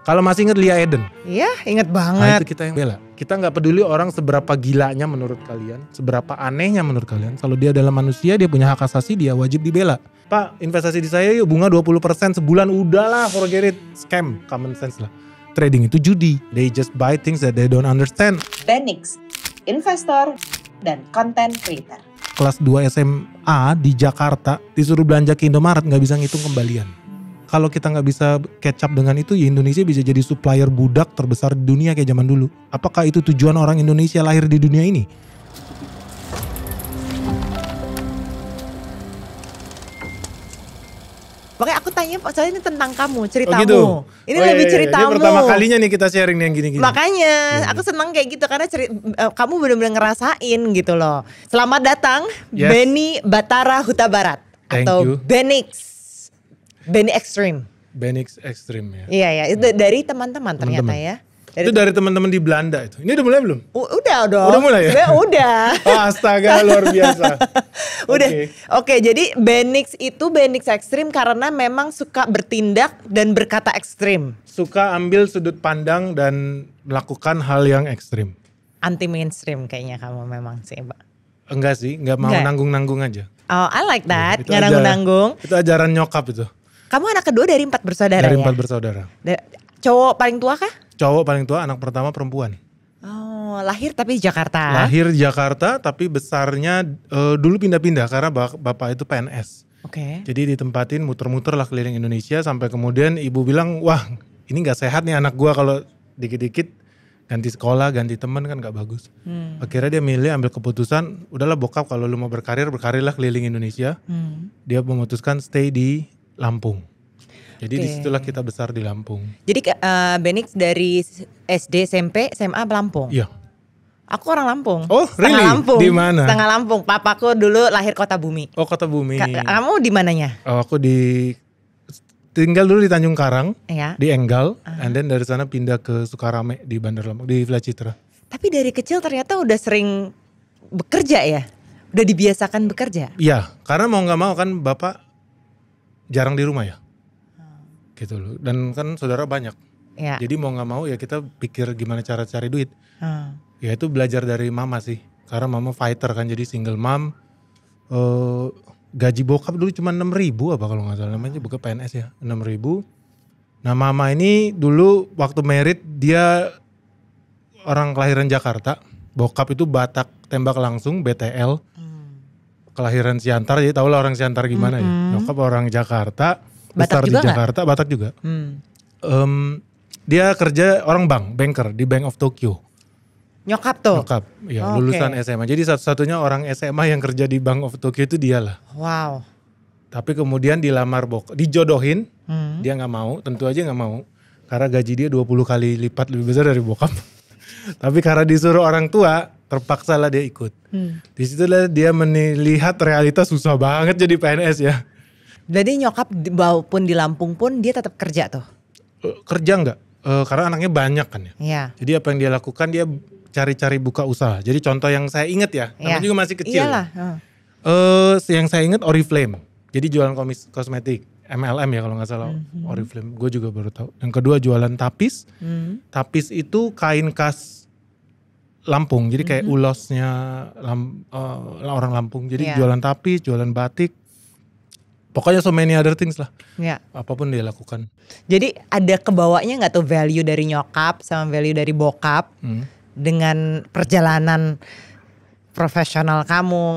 Kalau masih inget Lia Eden. Iya, inget Nah banget. itu kita yang bela. Kita gak peduli orang seberapa gilanya menurut kalian, seberapa anehnya menurut kalian. Kalau dia adalah manusia, dia punya hak asasi, dia wajib dibela. Pak, investasi di saya yuk, bunga 20% sebulan, udahlah, forget it. Scam, common sense lah. Trading itu judi. They just buy things that they don't understand. Benix, investor dan content creator. Kelas 2 SMA di Jakarta disuruh belanja ke Indomaret gak bisa ngitung kembalian. Kalau kita gak bisa catch up dengan itu, ya Indonesia bisa jadi supplier budak terbesar di dunia kayak zaman dulu. Apakah itu tujuan orang Indonesia lahir di dunia ini? Makanya aku tanya, soalnya ini tentang kamu, ceritamu. Oh gitu? Ini Oh, lebih iya. ceritamu. Ini pertama kalinya nih kita sharing nih yang gini-gini. Makanya Iya. aku senang kayak gitu karena kamu benar-benar ngerasain gitu loh. Selamat datang Yes. Benny Batara Huta Barat. Thank Atau you. Benix. Benny Extreme. Benix Extreme ya. Iya ya, itu dari teman-teman ternyata ya. Itu dari teman-teman di Belanda itu. Ini udah mulai belum? Udah dong. Udah mulai ya? Sebenarnya udah. Oh, astaga, luar biasa. Udah. Oke. Oke, jadi Benix itu Benix Extreme karena memang suka bertindak dan berkata ekstrim. Suka ambil sudut pandang dan melakukan hal yang ekstrim. Anti mainstream kayaknya kamu memang sih, Mbak. Enggak sih, enggak mau Enggak. nanggung-nanggung aja. Oh, I like that. Itu Nggak nanggung-nanggung. Itu ajaran nyokap itu. Kamu anak kedua dari 4 bersaudara Dari ya? 4 bersaudara. Cowok paling tua kah? Cowok paling tua, anak pertama perempuan. Oh, lahir tapi di Jakarta. Lahir di Jakarta tapi besarnya dulu pindah-pindah karena bapak itu PNS. Oke. Jadi ditempatin muter-muter lah keliling Indonesia sampai kemudian ibu bilang, wah ini gak sehat nih anak gua kalau dikit-dikit ganti sekolah, ganti teman kan gak bagus. Akhirnya dia milih ambil keputusan, udahlah bokap kalau lu mau berkarirlah keliling Indonesia. Dia memutuskan stay di Lampung. Jadi Oke. disitulah kita besar di Lampung. Jadi Benix dari SD, SMP, SMA Lampung. Iya. Aku orang Lampung. Oh, Setengah really? Lampung. Di mana? Setengah Lampung. Papaku dulu lahir Kota Bumi. Oh, Kota Bumi. Kamu di mananya? Oh, aku tinggal dulu di Tanjung Karang, Ya. di Enggal, and then dari sana pindah ke Sukarame di Bandar Lampung, di Villa Citra. Tapi dari kecil ternyata udah sering bekerja ya? Udah dibiasakan bekerja? Iya, karena mau nggak mau kan bapak jarang di rumah ya, gitu loh. Dan kan saudara banyak, Ya. jadi mau nggak mau ya kita pikir gimana cara cari duit. Hmm. Ya itu belajar dari mama sih, karena mama fighter kan, jadi single mom. Gaji bokap dulu cuma 6.000 apa kalau nggak salah, namanya bukan PNS ya, 6.000. Nah mama ini dulu waktu merit dia orang kelahiran Jakarta, bokap itu Batak tembak langsung BTL, kelahiran Siantar, jadi tau lah orang Siantar gimana ya. Nyokap orang Jakarta, besar di juga nggak? Jakarta, Batak juga. Dia kerja orang banker di Bank of Tokyo. Nyokap tuh? Nyokap, ya Oke. lulusan SMA. Jadi satu-satunya orang SMA yang kerja di Bank of Tokyo itu dialah. Wow. Tapi kemudian dilamar dijodohin, dia nggak mau, tentu aja nggak mau. Karena gaji dia 20 kali lipat lebih besar dari bokap. Tapi karena disuruh orang tua, terpaksa lah dia ikut. Di situlah dia melihat realitas susah banget jadi PNS ya. Jadi nyokap walaupun di Lampung pun dia tetap kerja tuh? Kerja nggak? Karena anaknya banyak kan ya. Iya. Jadi apa yang dia lakukan, dia cari-cari buka usaha. Jadi contoh yang saya inget ya, namanya juga masih kecil. Iyalah. Yang saya inget Oriflame. Jadi jualan kosmetik, MLM ya kalau nggak salah, Oriflame. Gue juga baru tahu. Yang kedua jualan tapis. Tapis itu kain khas Lampung. Jadi kayak ulosnya orang Lampung. Jadi Iya. jualan tapis, jualan batik. Pokoknya so many other things lah. Ya. Apapun dia lakukan. Jadi ada kebawanya nggak tuh value dari nyokap sama value dari bokap dengan perjalanan profesional kamu,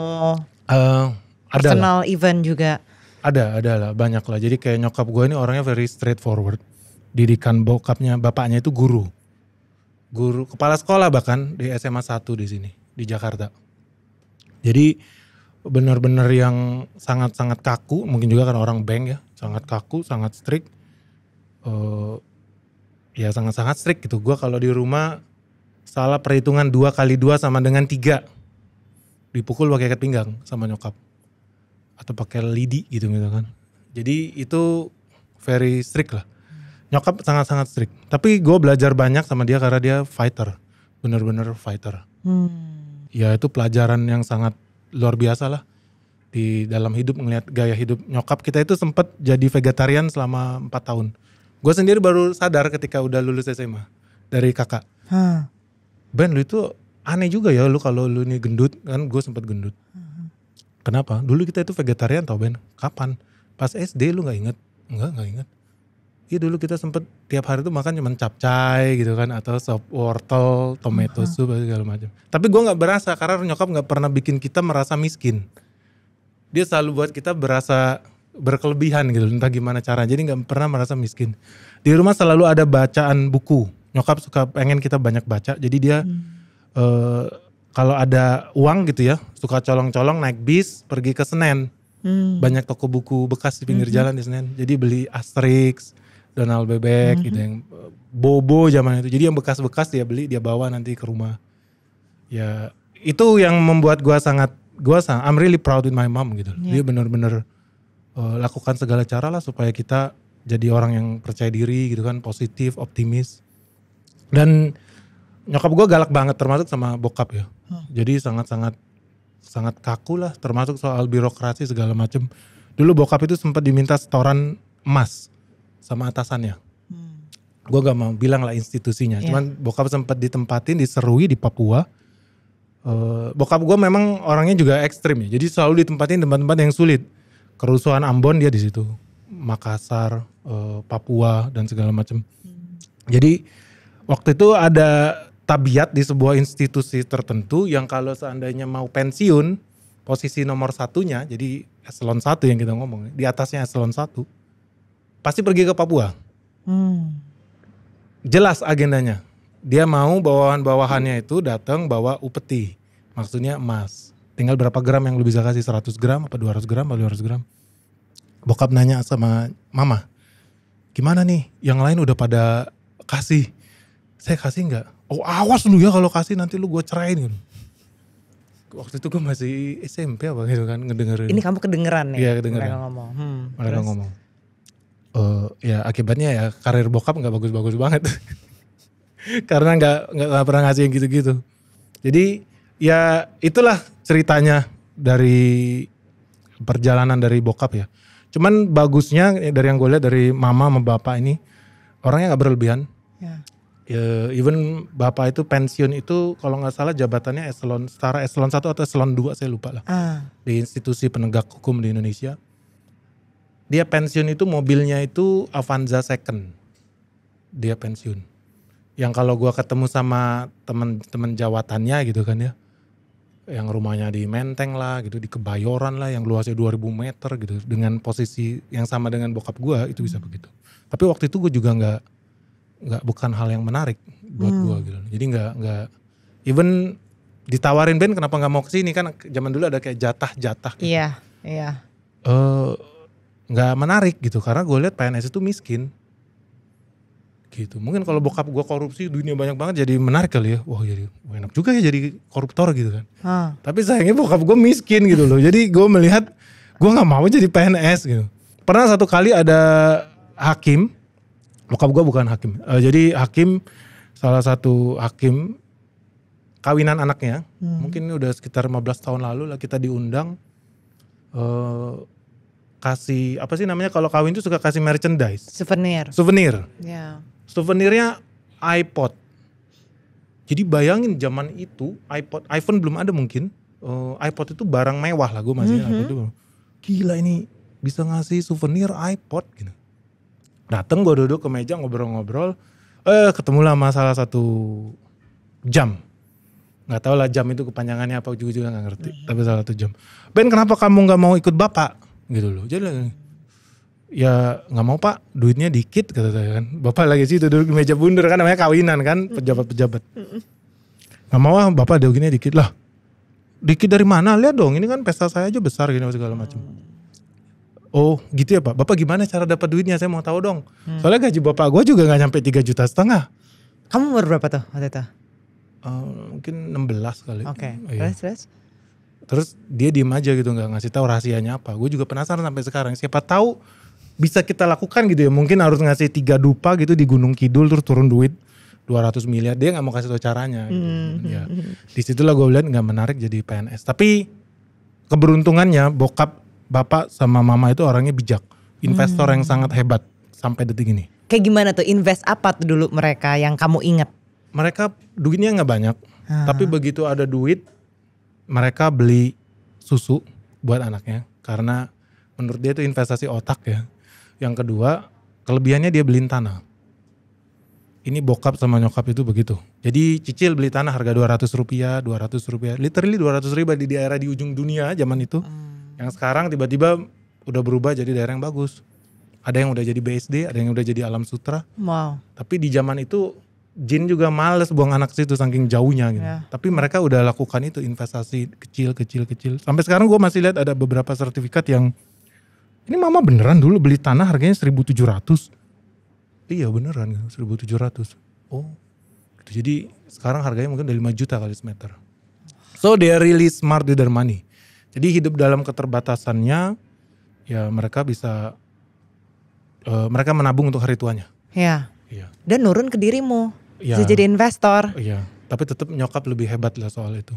Ada lah. personal event juga? Ada lah, banyak lah. Jadi kayak nyokap gue ini orangnya very straightforward. Didikan bapaknya itu guru. Guru, kepala sekolah bahkan di SMA 1 di sini, di Jakarta. Jadi benar-benar yang sangat-sangat kaku, mungkin juga kan orang bank ya, sangat kaku, sangat strict. Ya sangat-sangat strict gitu. Gue kalau di rumah salah perhitungan 2 kali 2 sama dengan 3. Dipukul pakai ikat pinggang sama nyokap. Atau pakai lidi gitu misalkan. Jadi itu very strict lah. Nyokap sangat-sangat strict. Tapi gue belajar banyak sama dia karena dia fighter. Bener-bener fighter. Ya itu pelajaran yang sangat luar biasa lah. Di dalam hidup ngelihat gaya hidup nyokap kita itu sempat jadi vegetarian selama 4 tahun. Gue sendiri baru sadar ketika udah lulus SMA dari kakak. Ben, lu itu aneh juga ya lu kalau lu nih gendut, kan gue sempat gendut. Kenapa? Dulu kita itu vegetarian tau Ben. Kapan? Pas SD lu gak inget? Enggak inget. Iya dulu kita sempet tiap hari tuh makan cuman capcay gitu kan, atau sop wortel, tomato soup segala macam. Tapi gue nggak berasa karena nyokap nggak pernah bikin kita merasa miskin. Dia selalu buat kita berasa berkelebihan gitu, entah gimana cara. Jadi nggak pernah merasa miskin. Di rumah selalu ada bacaan buku. Nyokap suka pengen kita banyak baca. Jadi dia kalau ada uang gitu ya, suka colong-colong naik bis pergi ke Senen. Banyak toko buku bekas di pinggir jalan di Senen. Jadi beli Asterix, Donald Bebek gitu, yang Bobo zaman itu. Jadi yang bekas-bekas dia beli, dia bawa nanti ke rumah. Ya itu yang membuat I'm really proud with my mom gitu. Dia benar-benar lakukan segala cara lah supaya kita jadi orang yang percaya diri gitu kan, positif, optimis. Dan nyokap gue galak banget termasuk sama bokap ya. Jadi sangat kaku lah, termasuk soal birokrasi segala macem. Dulu bokap itu sempat diminta setoran emas sama atasannya. Gue gak mau bilang lah institusinya. Cuman bokap sempat ditempatin di Serui di Papua. Bokap gue memang orangnya juga ekstrim ya. Jadi selalu ditempatin tempat-tempat yang sulit. Kerusuhan Ambon dia di situ. Makassar, Papua dan segala macam. Jadi waktu itu ada tabiat di sebuah institusi tertentu yang kalau seandainya mau pensiun, posisi nomor satunya, jadi eselon 1 yang kita ngomong, di atasnya eselon 1, pasti pergi ke Papua. Jelas agendanya. Dia mau bawahan-bawahannya itu datang bawa upeti. Maksudnya emas. Tinggal berapa gram yang lu bisa kasih, 100 gram apa 200 gram apa 200 gram. Bokap nanya sama mama, gimana nih yang lain udah pada kasih, saya kasih gak? Oh awas lu ya kalau kasih nanti lu gue ceraiin gitu. Waktu itu gue masih SMP apa gitu kan ngedengerin. Ini kamu kedengeran nih? Iya kedengeran. Mereka ngomong. Mereka ngomong. Ya akibatnya ya karir bokap gak bagus-bagus banget. Karena gak pernah ngasih yang gitu-gitu. Jadi ya itulah ceritanya dari perjalanan dari bokap ya. Cuman bagusnya dari yang gue lihat dari mama sama bapak ini, orangnya gak berlebihan. Even bapak itu pensiun itu kalau gak salah jabatannya setara eselon 1 atau eselon 2 saya lupa lah. Di institusi penegak hukum di Indonesia. Dia pensiun itu mobilnya itu Avanza second. Dia pensiun. Yang kalau gue ketemu sama teman-teman jawatannya gitu kan ya. Yang rumahnya di Menteng lah gitu, di Kebayoran lah yang luasnya 2000 meter gitu. Dengan posisi yang sama dengan bokap gue itu bisa begitu. Tapi waktu itu gue juga bukan hal yang menarik buat gue gitu. Jadi nggak even ditawarin Ben kenapa nggak mau kesini kan zaman dulu ada kayak jatah gitu. Iya. Nggak menarik gitu karena gue lihat PNS itu miskin gitu. Mungkin kalau bokap gue korupsi duitnya banyak banget jadi menarik kali ya. Wah jadi enak juga ya jadi koruptor gitu kan. Tapi sayangnya bokap gue miskin gitu loh. Jadi gue melihat gue nggak mau jadi PNS gitu. Pernah satu kali ada hakim, bokap gue bukan hakim. Jadi hakim, salah satu hakim kawinan anaknya. Mungkin ini udah sekitar 15 tahun lalu lah kita diundang. Kasih apa sih namanya kalau kawin itu suka kasih merchandise. Souvenir. Ya. Souvenirnya iPod. Jadi bayangin zaman itu iPhone belum ada mungkin. iPod itu barang mewah lah gue masih iPod itu. Gila ini bisa ngasih souvenir iPod gitu. Dateng gue duduk ke meja ngobrol-ngobrol. Ketemulah sama salah satu jam. Gak tau lah jam itu kepanjangannya apa juga gak ngerti. Tapi salah satu jam. Ben kenapa kamu gak mau ikut bapak? Gitu loh. Jadi ya gak mau pak, duitnya dikit kata saya kan. Bapak lagi situ duduk di meja bundar kan namanya kawinan kan, pejabat-pejabat. Gak mau ah bapak duitnya dikit lah. Dikit dari mana? Lihat dong ini kan pesta saya aja besar gini segala macam. Oh gitu ya pak, bapak gimana cara dapat duitnya saya mau tahu dong. Soalnya gaji bapak gue juga gak nyampe 3,5 juta. Kamu umur berapa tuh waktu itu? Mungkin 16 kali. Oke. Terus dia diem aja gitu gak ngasih tahu rahasianya apa. Gue juga penasaran sampai sekarang. Siapa tahu bisa kita lakukan gitu ya. Mungkin harus ngasih 3 dupa gitu di Gunung Kidul terus turun duit 200 miliar. Dia gak mau kasih tahu caranya. Gitu. Ya, disitulah gue lihat gak menarik jadi PNS. Tapi keberuntungannya bapak sama mama itu orangnya bijak. Investor yang sangat hebat. sampai detik ini. Kayak gimana tuh, invest apa tuh dulu mereka yang kamu ingat? Mereka duitnya nggak banyak, tapi begitu ada duit, mereka beli susu buat anaknya. Karena menurut dia itu investasi otak ya. Yang kedua, kelebihannya dia beliin tanah. Ini bokap sama nyokap itu begitu. Jadi cicil beli tanah harga Rp200, literally 200 ribu di daerah di ujung dunia zaman itu. Yang sekarang tiba-tiba udah berubah jadi daerah yang bagus. Ada yang udah jadi BSD, ada yang udah jadi Alam Sutra. Wow. Tapi di zaman itu Jin juga males buang anak situ saking jauhnya gitu. Ya. Tapi mereka udah lakukan itu investasi kecil. Sampai sekarang gue masih lihat ada beberapa sertifikat yang ini mama beneran dulu beli tanah harganya 1.700. Iya beneran 1.700. Oh. Jadi sekarang harganya mungkin udah 5 juta kali semeter. So they are really smart with their money. Jadi hidup dalam keterbatasannya ya mereka bisa mereka menabung untuk hari tuanya. Ya. Iya. Dan nurun ke dirimu. Ya. Bisa jadi investor. Iya. Tapi tetap nyokap lebih hebat lah soal itu.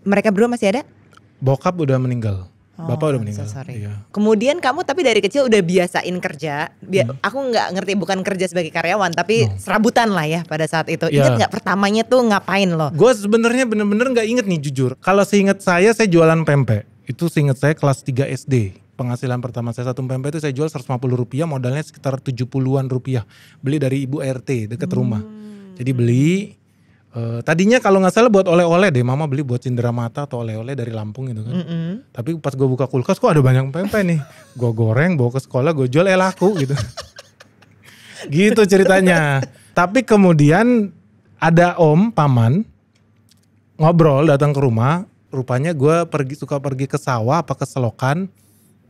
Mereka berdua masih ada? Bokap udah meninggal. Bapak udah meninggal. So sorry. Iya. Kemudian kamu tapi dari kecil udah biasain kerja. Aku nggak ngerti, bukan kerja sebagai karyawan, tapi serabutan lah ya pada saat itu. Ya. Ingat nggak pertamanya tuh ngapain loh? Gue sebenarnya bener-bener nggak inget nih jujur. Kalau seinget saya jualan pempek. Itu seinget saya kelas 3 SD. Penghasilan pertama saya 1 pempek itu saya jual Rp150, modalnya sekitar 70-an rupiah. Beli dari ibu RT deket rumah. Jadi beli. Tadinya kalau nggak salah buat oleh-oleh deh, mama beli buat cindera mata atau oleh-oleh dari Lampung gitu kan. Tapi pas gue buka kulkas kok ada banyak pempek nih, gue goreng bawa ke sekolah, gue jual laku gitu. Gitu ceritanya. Tapi kemudian ada om paman ngobrol datang ke rumah, rupanya gue suka pergi ke sawah apa ke selokan,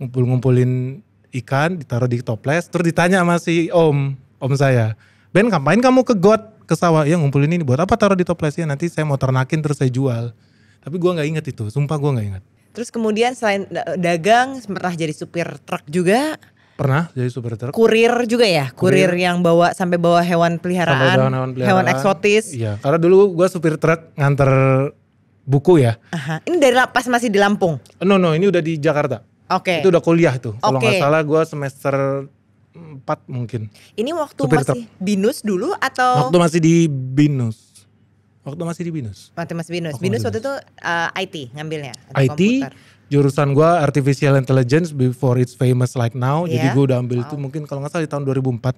ngumpulin ikan ditaruh di toples, terus ditanya sama si om saya, Ben ngapain kamu ke got? Ke sawah, ya ngumpulin ini buat apa taruh di toplesnya, nanti saya mau ternakin terus saya jual. Tapi gue gak inget itu, sumpah gue gak inget. Terus kemudian selain dagang pernah jadi supir truk juga? Pernah jadi supir truk. Kurir juga ya? Kurir yang sampai bawa hewan peliharaan, hewan eksotis. Iya, karena dulu gue supir truk nganter buku ya. Aha. Ini dari pas masih di Lampung? No, ini udah di Jakarta. Oke. Itu udah kuliah tuh, kalau gak salah gue semester 4 mungkin. Ini waktu supir masih truk. Binus dulu atau? Waktu masih di Binus. Waktu masih Binus waktu itu IT ngambilnya? IT, komputer. Jurusan gue Artificial Intelligence before it's famous like now. Jadi gue udah ambil itu mungkin kalau gak salah di tahun 2004.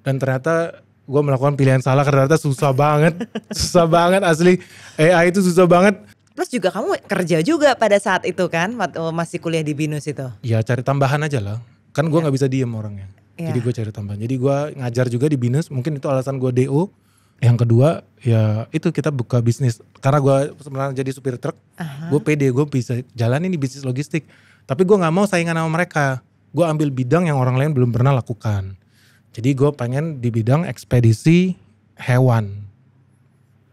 Dan ternyata gue melakukan pilihan salah karena ternyata susah banget. Susah banget asli. AI itu susah banget. Plus juga kamu kerja juga pada saat itu kan, waktu masih kuliah di Binus itu? Ya cari tambahan aja lah. Kan gue gak bisa diem orangnya. Jadi gue cari tambahan. Jadi gue ngajar juga di Binus. Mungkin itu alasan gue DO. Yang kedua ya itu kita buka bisnis. Karena gue sebenarnya jadi supir truk. Gue pede gue bisa jalanin di bisnis logistik. Tapi gue gak mau saingan sama mereka. Gue ambil bidang yang orang lain belum pernah lakukan. Jadi gue pengen di bidang ekspedisi hewan.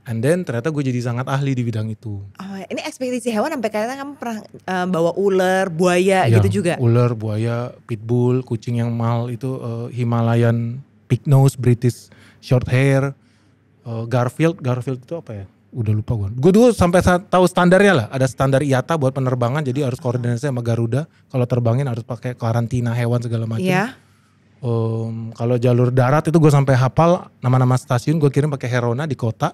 And then ternyata gue jadi sangat ahli di bidang itu. Oh, ini ekspedisi hewan sampai kadang kamu pernah bawa ular, buaya gitu juga? Ular, buaya, pitbull, kucing yang mahal itu Himalayan pig nose, British short hair, Garfield itu apa ya? Udah lupa gue. Gue dulu sampai tahu standarnya lah. Ada standar IATA buat penerbangan, jadi harus koordinasi sama Garuda. Kalau terbangin harus pakai karantina hewan segala macam. Iya. Kalau jalur darat itu gue sampai hafal nama-nama stasiun, gue kirim pakai Herona di kota.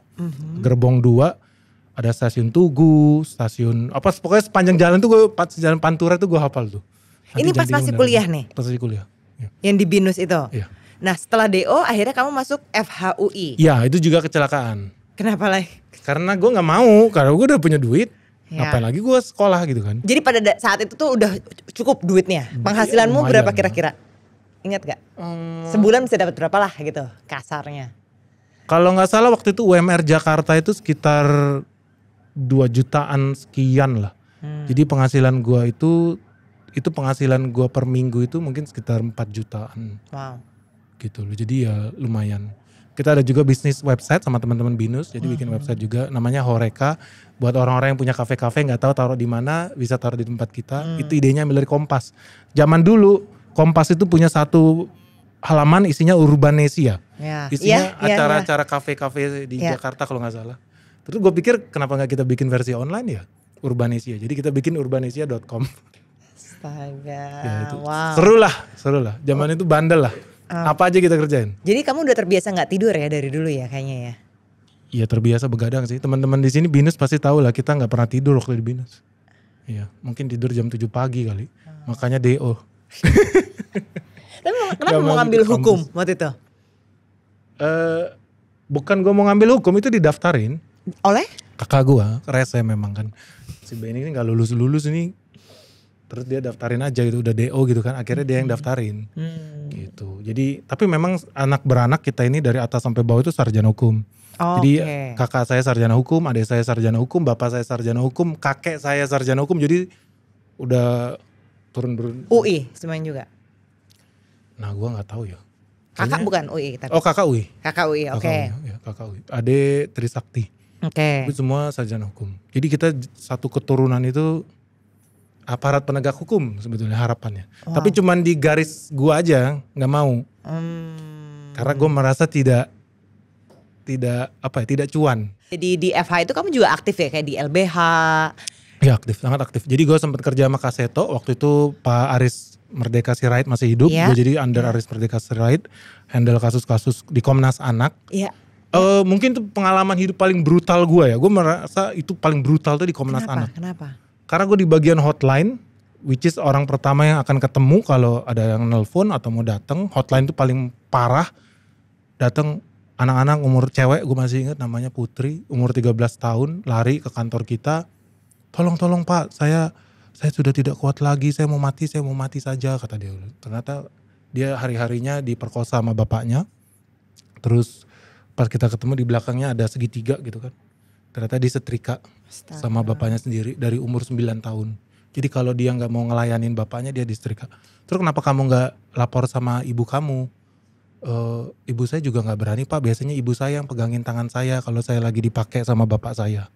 Gerbong 2, ada stasiun Tugu, stasiun apa pokoknya sepanjang jalan tuh gue jalan Pantura tuh gue hafal tuh. Ini pas masih kuliah nih? Pas masih kuliah. Ya. Yang di Binus itu? Iya. Nah setelah DO akhirnya kamu masuk FHUI? Iya itu juga kecelakaan. Kenapa lagi? Karena gue gak mau, karena gue udah punya duit. Ya. Ngapain lagi gue sekolah gitu kan. Jadi pada saat itu tuh udah cukup duitnya? Penghasilanmu berapa kira-kira? Ingat gak? Sebulan bisa dapat berapa lah gitu kasarnya? Kalau gak salah waktu itu UMR Jakarta itu sekitar 2 jutaan sekian lah. Jadi penghasilan gue itu penghasilan gue per minggu itu mungkin sekitar 4 jutaan. Wow. Gitu loh, jadi ya lumayan. Kita ada juga bisnis website sama teman-teman Binus, jadi bikin website juga namanya Horeca. Buat orang-orang yang punya kafe-kafe nggak tahu taruh di mana, bisa taruh di tempat kita. Itu idenya ambil dari Kompas. Zaman dulu Kompas itu punya satu halaman isinya Urbanesia. Ya. Isinya acara-acara kafe-kafe di Jakarta kalau nggak salah. Terus gue pikir kenapa nggak kita bikin versi online ya, Urbanesia. Jadi kita bikin urbanesia.com. Astaga, Ya, itu. wow. Seru lah. Zaman itu bandel lah. Apa aja kita kerjain. Jadi kamu udah terbiasa nggak tidur ya dari dulu ya kayaknya ya? Iya terbiasa begadang sih. Teman-teman di sini BINUS pasti tahu lah kita nggak pernah tidur waktu di BINUS. Iya, mungkin tidur jam 7 pagi kali. Makanya DO. Tapi kenapa Gak mau masuk ngambil ke kampus. hukum waktu itu? Bukan gue mau ngambil hukum, itu didaftarin. Oleh? Kakak gue, rese memang kan. Si Benny ini gak lulus-lulus ini. Terus dia daftarin aja gitu, udah DO gitu kan. Akhirnya dia yang daftarin. Gitu. Jadi, tapi memang anak beranak kita ini dari atas sampai bawah itu sarjana hukum. Jadi kakak saya sarjana hukum, adik saya sarjana hukum, bapak saya sarjana hukum, kakek saya sarjana hukum. Jadi udah turun. UI semuanya juga? Nah gue gak tahu ya. Kakak bukan UI tapi? Oh kakak UI. Kakak UI, oke. Ya, kakak UI. Adik Trisakti. Oke. Itu semua sarjana hukum. Jadi kita satu keturunan itu aparat penegak hukum sebetulnya harapannya. Wow. Tapi cuman di garis gua aja nggak mau. Karena gue merasa tidak cuan. Jadi di FH itu kamu juga aktif ya kayak di LBH? Ya aktif, sangat aktif. Jadi gue sempat kerja sama Kaseto waktu itu Pak Aris Merdeka Sirait masih hidup. Iya. Gue jadi under Aris Merdeka Sirait, handle kasus-kasus di Komnas Anak. Iya. Mungkin itu pengalaman hidup paling brutal gue ya. Gue merasa itu paling brutal tuh di Komnas Anak. Kenapa? Karena gue di bagian hotline, which is orang pertama yang akan ketemu kalau ada yang nelpon atau mau datang. Hotline itu paling parah. Datang anak-anak umur cewek, gue masih ingat namanya Putri, umur 13 tahun, lari ke kantor kita. Tolong Pak, saya sudah tidak kuat lagi, saya mau mati saja, kata dia. Ternyata dia hari-harinya diperkosa sama bapaknya. Terus pas kita ketemu di belakangnya ada segitiga gitu kan. Ternyata disetrika sama bapaknya sendiri dari umur 9 tahun. Jadi kalau dia gak mau ngelayanin bapaknya, dia disetrika. Terus kenapa kamu gak lapor sama ibu kamu? Ibu saya juga gak berani Pak, biasanya ibu saya yang pegangin tangan saya kalau saya lagi dipakai sama bapak saya.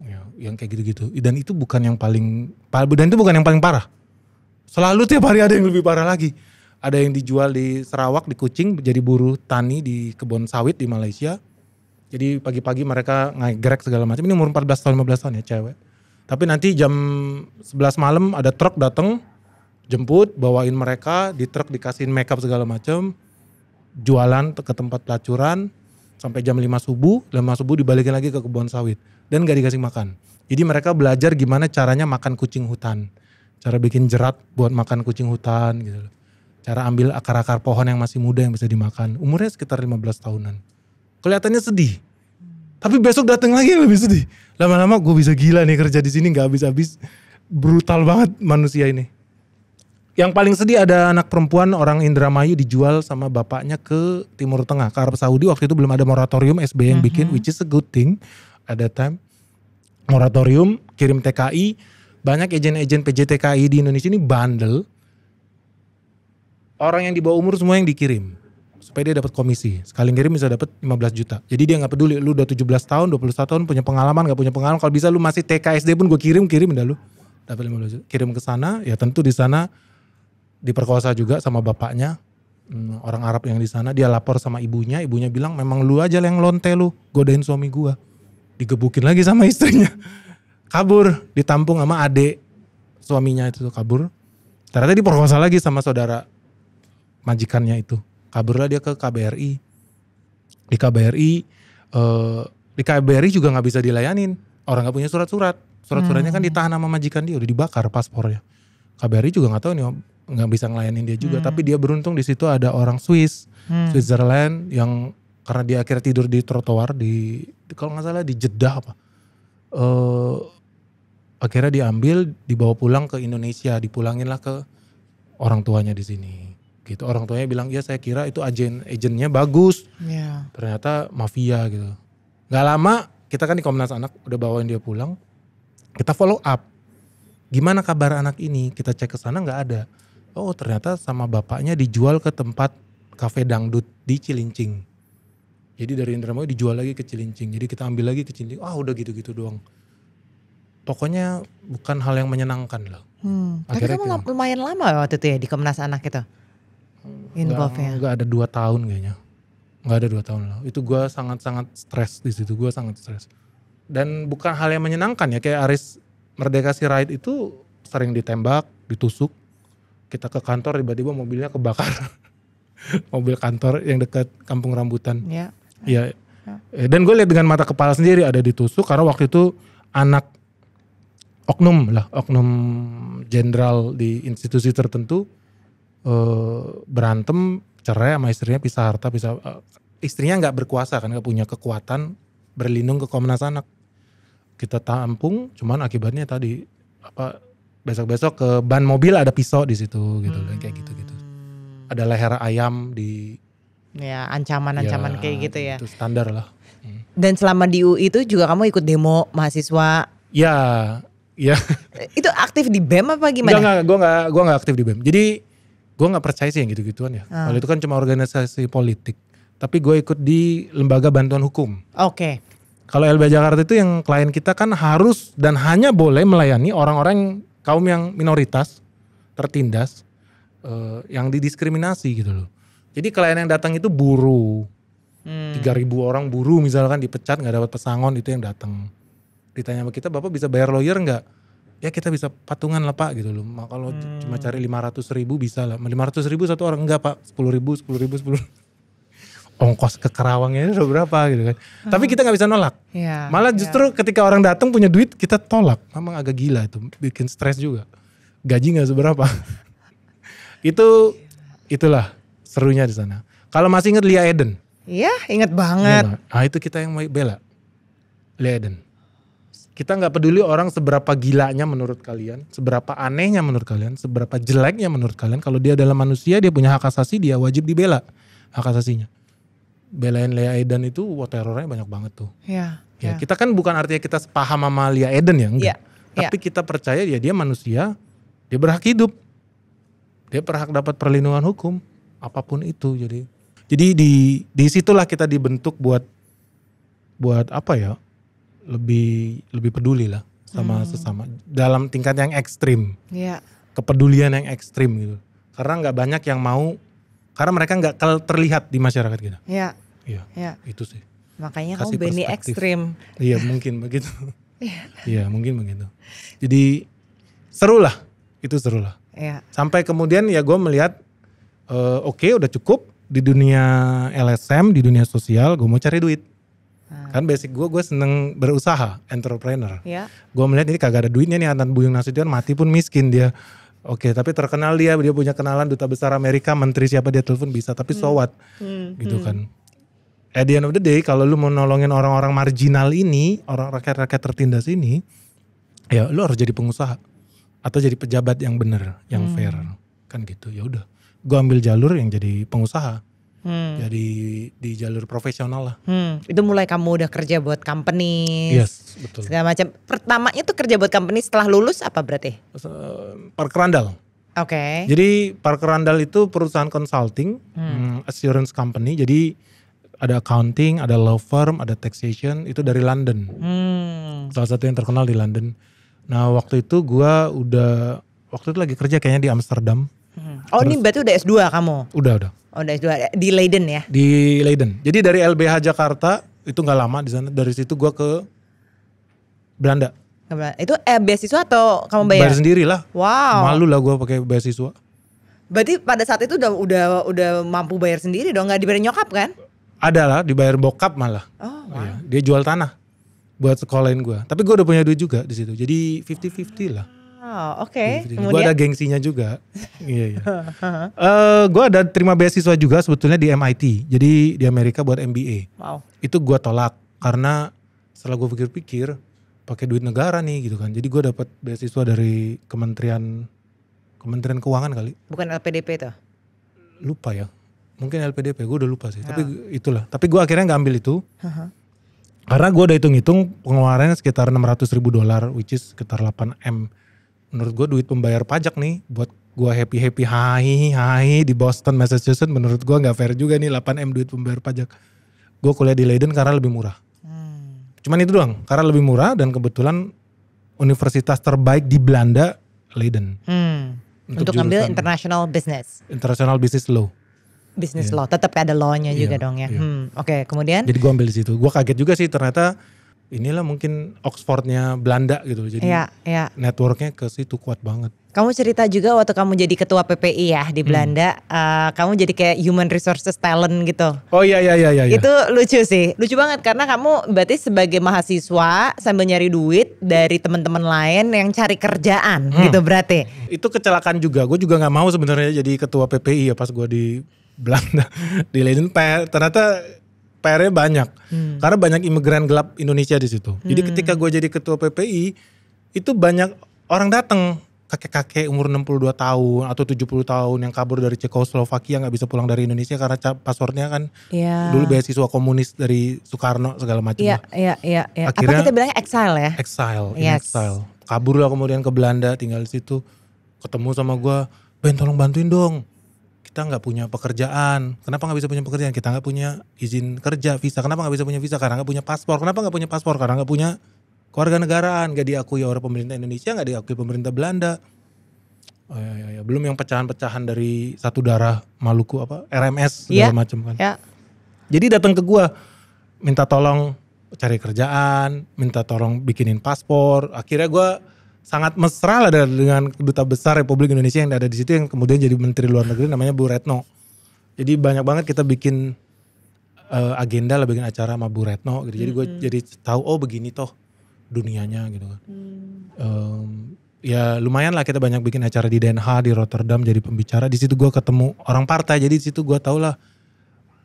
Ya, yang kayak gitu-gitu. Dan itu bukan yang paling parah. Selalu tiap hari ada yang lebih parah lagi. Ada yang dijual di Sarawak, di Kuching, jadi buruh tani di kebun sawit di Malaysia. Jadi pagi-pagi mereka ngegrek segala macam. Ini umur 14 tahun, 15 tahun ya cewek. Tapi nanti jam 11 malam ada truk datang, jemput, bawain mereka, di truk dikasihin makeup segala macam, jualan ke tempat pelacuran, sampai jam 5 subuh dibalikin lagi ke kebun sawit. Dan gak dikasih makan. Jadi mereka belajar gimana caranya makan kucing hutan. Cara bikin jerat buat makan kucing hutan gitu. Cara ambil akar-akar pohon yang masih muda yang bisa dimakan. Umurnya sekitar 15 tahunan. Kelihatannya sedih. Tapi besok datang lagi yang lebih sedih. Lama-lama gue bisa gila nih kerja di sini gak habis-habis. Brutal banget manusia ini. Yang paling sedih ada anak perempuan orang Indramayu dijual sama bapaknya ke Timur Tengah, ke Arab Saudi. Waktu itu belum ada moratorium, SBY yang bikin, which is a good thing. Ada time moratorium, kirim TKI. Banyak agen-agen PJTKI di Indonesia ini bandel. Orang yang di bawah umur semua yang dikirim. Supaya dia dapat komisi. Sekali ngirim bisa dapat 15 juta. Jadi dia gak peduli lu udah 17 tahun, 21 tahun punya pengalaman, gak punya pengalaman. Kalau bisa lu masih TK SD pun gue kirim dah lu. Dapat 15 juta. Kirim ke sana, ya tentu di sana diperkosa juga sama bapaknya. Orang Arab yang di sana, dia lapor sama ibunya. Ibunya bilang memang lu aja yang lonte lu, godain suami gua. Digebukin lagi sama istrinya. Kabur, ditampung sama adik suaminya itu kabur. Ternyata diperkosa lagi sama saudara majikannya itu. Kaburlah dia ke KBRI. Di KBRI juga gak bisa dilayanin. Orang gak punya surat-surat. Surat-suratnya kan ditahan sama majikan dia, udah dibakar paspornya. KBRI juga gak tahu nih, gak bisa ngelayanin dia juga. Tapi dia beruntung di situ ada orang Switzerland yang karena dia akhirnya tidur di trotoar kalau gak salah di Jeddah apa. Akhirnya diambil, dibawa pulang ke Indonesia, dipulanginlah ke orang tuanya di sini. Gitu. Orang tuanya bilang, ya saya kira itu agennya bagus. Yeah. Ternyata mafia gitu. Gak lama kita kan di Komnas Anak udah bawain dia pulang. Kita follow up. Gimana kabar anak ini? Kita cek ke sana gak ada. Oh ternyata sama bapaknya dijual ke tempat kafe dangdut di Cilincing. Jadi dari Indramayu dijual lagi ke Cilincing. Jadi kita ambil lagi ke Cilincing. Udah gitu-gitu doang. Pokoknya bukan hal yang menyenangkan lah. Tapi kamu lumayan lama waktu itu ya di Komnas Anak itu? Involve-nya? Gak ada 2 tahun kayaknya. Gak ada 2 tahun lah. Itu gue sangat-sangat stres di situ. Gue sangat stres. Dan bukan hal yang menyenangkan ya. Kayak Aris Merdeka Sirait itu sering ditembak, ditusuk. Kita ke kantor tiba-tiba mobilnya kebakar. Mobil kantor yang dekat Kampung Rambutan. Ya. Iya. Dan gue lihat dengan mata kepala sendiri ada ditusuk karena waktu itu anak oknum jenderal di institusi tertentu berantem, cerai sama istrinya, pisah harta, istrinya nggak berkuasa kan, nggak punya kekuatan berlindung ke Komnas Anak. Kita tampung, cuman akibatnya tadi besok-besok ke ban mobil ada pisau di situ gitu, kayak gitu-gitu. Ada leher ayam di. Ya, ancaman-ancaman kayak gitu ya. Itu standar lah. Dan selama di UI itu juga kamu ikut demo mahasiswa? Ya. Itu aktif di BEM apa gimana? Enggak, gue nggak aktif di BEM. Jadi gue nggak percaya sih yang gitu-gituan ya. Kalau itu kan cuma organisasi politik. Tapi gue ikut di lembaga bantuan hukum. Oke. Kalau LBH Jakarta itu yang klien kita kan harus dan hanya boleh melayani orang-orang kaum yang minoritas, tertindas, yang didiskriminasi gitu loh. Jadi klien yang datang itu buruh, 3.000 orang buruh misalkan dipecat nggak dapat pesangon, itu yang datang. Ditanya sama kita, Bapak bisa bayar lawyer nggak? Ya kita bisa patungan lah Pak gitu loh. Kalau cuma cari 500.000 bisa lah. 500.000 satu orang, enggak Pak, 10.000. Ongkos ke Kerawangnya udah berapa gitu kan. Tapi kita nggak bisa nolak. Ya, Malah justru ketika orang datang punya duit kita tolak. Memang agak gila itu, bikin stres juga. Gaji nggak seberapa. Itulah serunya di sana. Kalau masih ingat Lia Eden? Iya, ingat banget. Nah itu kita yang mau bela. Lia Eden. Kita nggak peduli orang seberapa gilanya menurut kalian, seberapa anehnya menurut kalian, seberapa jeleknya menurut kalian. Kalau dia adalah manusia, dia punya hak asasi, dia wajib dibela hak asasinya. Belain Lia Eden itu, terornya banyak banget tuh. Iya. Ya, kita kan bukan artinya kita sepaham sama Lia Eden ya, enggak. Iya. Tapi kita percaya dia manusia, dia berhak hidup, dia berhak dapat perlindungan hukum, apapun itu. Jadi di situlah kita dibentuk buat apa ya? Lebih peduli lah sama sesama dalam tingkat yang ekstrim. Iya. Kepedulian yang ekstrim gitu. Karena nggak banyak yang mau, karena mereka nggak terlihat di masyarakat kita. Iya. Iya. Itu sih. Makanya Kasih kamu Beni perspektif. ekstrim. Iya mungkin begitu. Iya mungkin begitu. Jadi seru lah. Itu seru lah. Iya. Sampai kemudian ya gue melihat oke, udah cukup di dunia LSM, di dunia sosial gue mau cari duit. Kan basic gue seneng berusaha, entrepreneur. Iya. Gue melihat ini kagak ada duitnya nih, Anton Buyung Nasution mati pun miskin dia. Oke, tapi terkenal dia punya kenalan duta besar Amerika, menteri siapa dia telepon bisa, tapi so what? Gitu kan. At the end of the day, kalau lu mau nolongin orang-orang marginal ini, orang rakyat-rakyat tertindas ini, ya lu harus jadi pengusaha atau jadi pejabat yang benar, yang fair. Kan gitu. Ya udah. Gue ambil jalur yang jadi pengusaha. Jadi di jalur profesional lah. Itu mulai kamu udah kerja buat company. Yes, betul. Segala macam. Pertamanya tuh kerja buat company setelah lulus apa berarti? Parker Randall. Oke. Jadi Parker Randall itu perusahaan consulting, assurance company. Jadi ada accounting, ada law firm, ada taxation. Itu dari London. Salah satu yang terkenal di London. Nah waktu itu waktu itu lagi kerja kayaknya di Amsterdam. Oh ini berarti udah S2 kamu? Udah. Oh udah S2 di Leiden ya? Di Leiden. Jadi dari LBH Jakarta itu nggak lama di sana. Dari situ gue ke Belanda. Itu beasiswa atau kamu bayar? Bayar sendiri lah. Wow. Malu lah gue pakai beasiswa. Berarti pada saat itu udah mampu bayar sendiri dong, nggak dibayar nyokap kan? Ada lah, dibayar bokap malah. Oh, wow. Iya, dia jual tanah buat sekolahin gue. Tapi gue udah punya duit juga di situ. Jadi 50-50 lah. Oh, oke. Gue ada gengsinya juga. Iya. Gue ada terima beasiswa juga sebetulnya di MIT. Jadi di Amerika buat MBA. Wow. Itu gue tolak karena setelah gue pikir-pikir pakai duit negara nih gitu kan. Jadi gue dapat beasiswa dari Kementerian Keuangan kali. Bukan LPDP tuh? Lupa ya. Mungkin LPDP, gue udah lupa sih. Tapi itulah. Tapi gue akhirnya nggak ambil itu. Karena gue udah hitung-hitung pengeluarannya sekitar $600.000, which is sekitar 8 M. Menurut gue duit pembayar pajak nih buat gue happy hai di Boston, Massachusetts. Menurut gue nggak fair juga nih 8 M duit pembayar pajak. Gue kuliah di Leiden karena lebih murah. Cuman itu doang, karena lebih murah dan kebetulan universitas terbaik di Belanda Leiden. Untuk ngambil international business. International business law. Business law, tetap ada law-nya juga dong ya. Oke, kemudian? Jadi gue ambil di situ. Gue kaget juga sih ternyata inilah mungkin Oxfordnya Belanda gitu. Jadi networknya ke situ kuat banget. Kamu cerita juga waktu kamu jadi ketua PPI ya di Belanda, kamu jadi kayak human resources talent gitu. Oh iya. Itu lucu sih, lucu banget karena kamu berarti sebagai mahasiswa sambil nyari duit dari teman-teman lain yang cari kerjaan gitu berarti. Itu kecelakaan juga. Gue juga nggak mau sebenarnya jadi ketua PPI ya pas gue di Belanda di Leiden. Ternyata PR-nya banyak karena banyak imigran gelap Indonesia di situ. Jadi ketika gue jadi ketua PPI itu banyak orang datang. Kakek-kakek umur 62 tahun atau 70 tahun yang kabur dari Cekoslovakia gak bisa pulang dari Indonesia karena paspornya kan dulu beasiswa komunis dari Soekarno segala macam. Iya. Akhirnya, apa kita bilangnya exile ya? Exile. Kabur lah kemudian ke Belanda, tinggal di situ. Ketemu sama gue, Ben tolong bantuin dong. Kita gak punya pekerjaan. Kenapa gak bisa punya pekerjaan? Kita gak punya izin kerja, visa. Kenapa gak bisa punya visa? Karena gak punya paspor. Kenapa gak punya paspor? Karena gak punya kewarganegaraan, gak diakui oleh pemerintah Indonesia, gak diakui pemerintah Belanda. Oh ya. Belum yang pecahan-pecahan dari satu darah Maluku RMS segala macam kan. Ya. Jadi datang ke gua minta tolong cari kerjaan, minta tolong bikinin paspor. Akhirnya gua sangat mesra lah dengan Duta Besar Republik Indonesia yang ada di situ yang kemudian jadi Menteri Luar Negeri namanya Bu Retno. Jadi banyak banget kita bikin agenda lah, bikin acara sama Bu Retno gitu. Jadi gue jadi tahu begini toh dunianya gitu kan. Ya lumayan lah kita banyak bikin acara di Den Haag, di Rotterdam jadi pembicara. Di situ gue ketemu orang partai, jadi di situ gue tau lah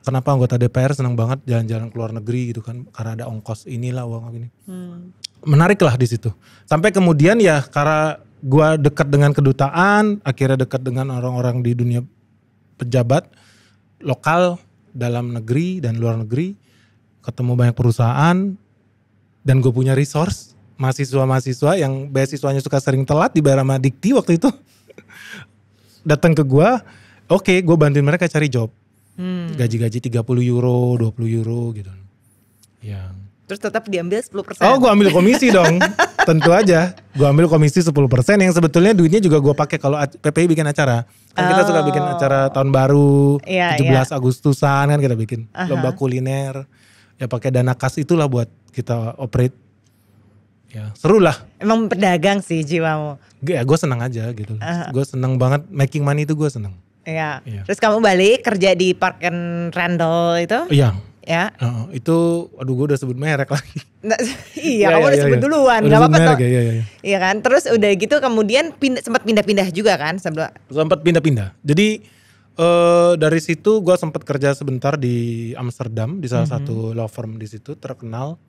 kenapa anggota DPR senang banget jalan-jalan ke luar negeri gitu kan, karena ada ongkos inilah uang ini. Menarik lah di situ. Sampai kemudian ya karena gue dekat dengan kedutaan, akhirnya dekat dengan orang-orang di dunia pejabat lokal, dalam negeri dan luar negeri, ketemu banyak perusahaan. Dan gue punya resource, mahasiswa-mahasiswa yang beasiswanya suka sering telat dibayar sama Dikti waktu itu. Datang ke gue, oke, gue bantuin mereka cari job. Gaji-gaji 30 euro, 20 euro gitu. Ya. Terus tetap diambil 10%. Oh, gue ambil komisi dong. Tentu aja. Gue ambil komisi 10% yang sebetulnya duitnya juga gue pakai kalau PPI bikin acara. Kan kita suka bikin acara tahun baru, 17 Agustusan kan kita bikin. Lomba kuliner. Ya pakai dana kas itulah buat kita operate. Ya seru lah. Emang pedagang sih jiwamu. Ya gue senang aja gitu. Gue senang banget making money itu gue senang. Iya. Terus kamu balik kerja di Park and Randall itu? Iya. Ya. Itu aduh gue udah sebut merek lagi. Iya kamu udah sebut duluan. Gak apa-apa tuh. Iya kan. Terus udah gitu kemudian sempat pindah-pindah juga kan sebelum. Sempat pindah-pindah. Jadi dari situ gue sempat kerja sebentar di Amsterdam di salah satu law firm di situ terkenal.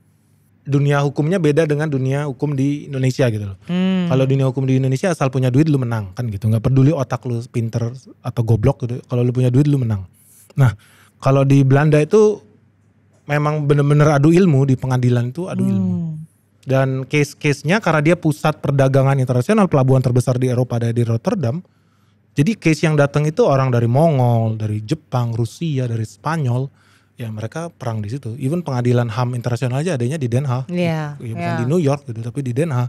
Dunia hukumnya beda dengan dunia hukum di Indonesia gitu loh. Kalau dunia hukum di Indonesia asal punya duit lu menang kan gitu. Nggak peduli otak lu pinter atau goblok gitu. Kalau lu punya duit lu menang. Nah kalau di Belanda itu memang bener-bener adu ilmu, di pengadilan itu adu ilmu. Dan case-case-nya karena dia pusat perdagangan internasional, pelabuhan terbesar di Eropa ada di Rotterdam. Jadi case yang datang itu orang dari Mongol, dari Jepang, Rusia, dari Spanyol, ya mereka perang di situ. Even pengadilan HAM internasional aja adanya di Den Haag, bukan di New York gitu, tapi di Den Haag.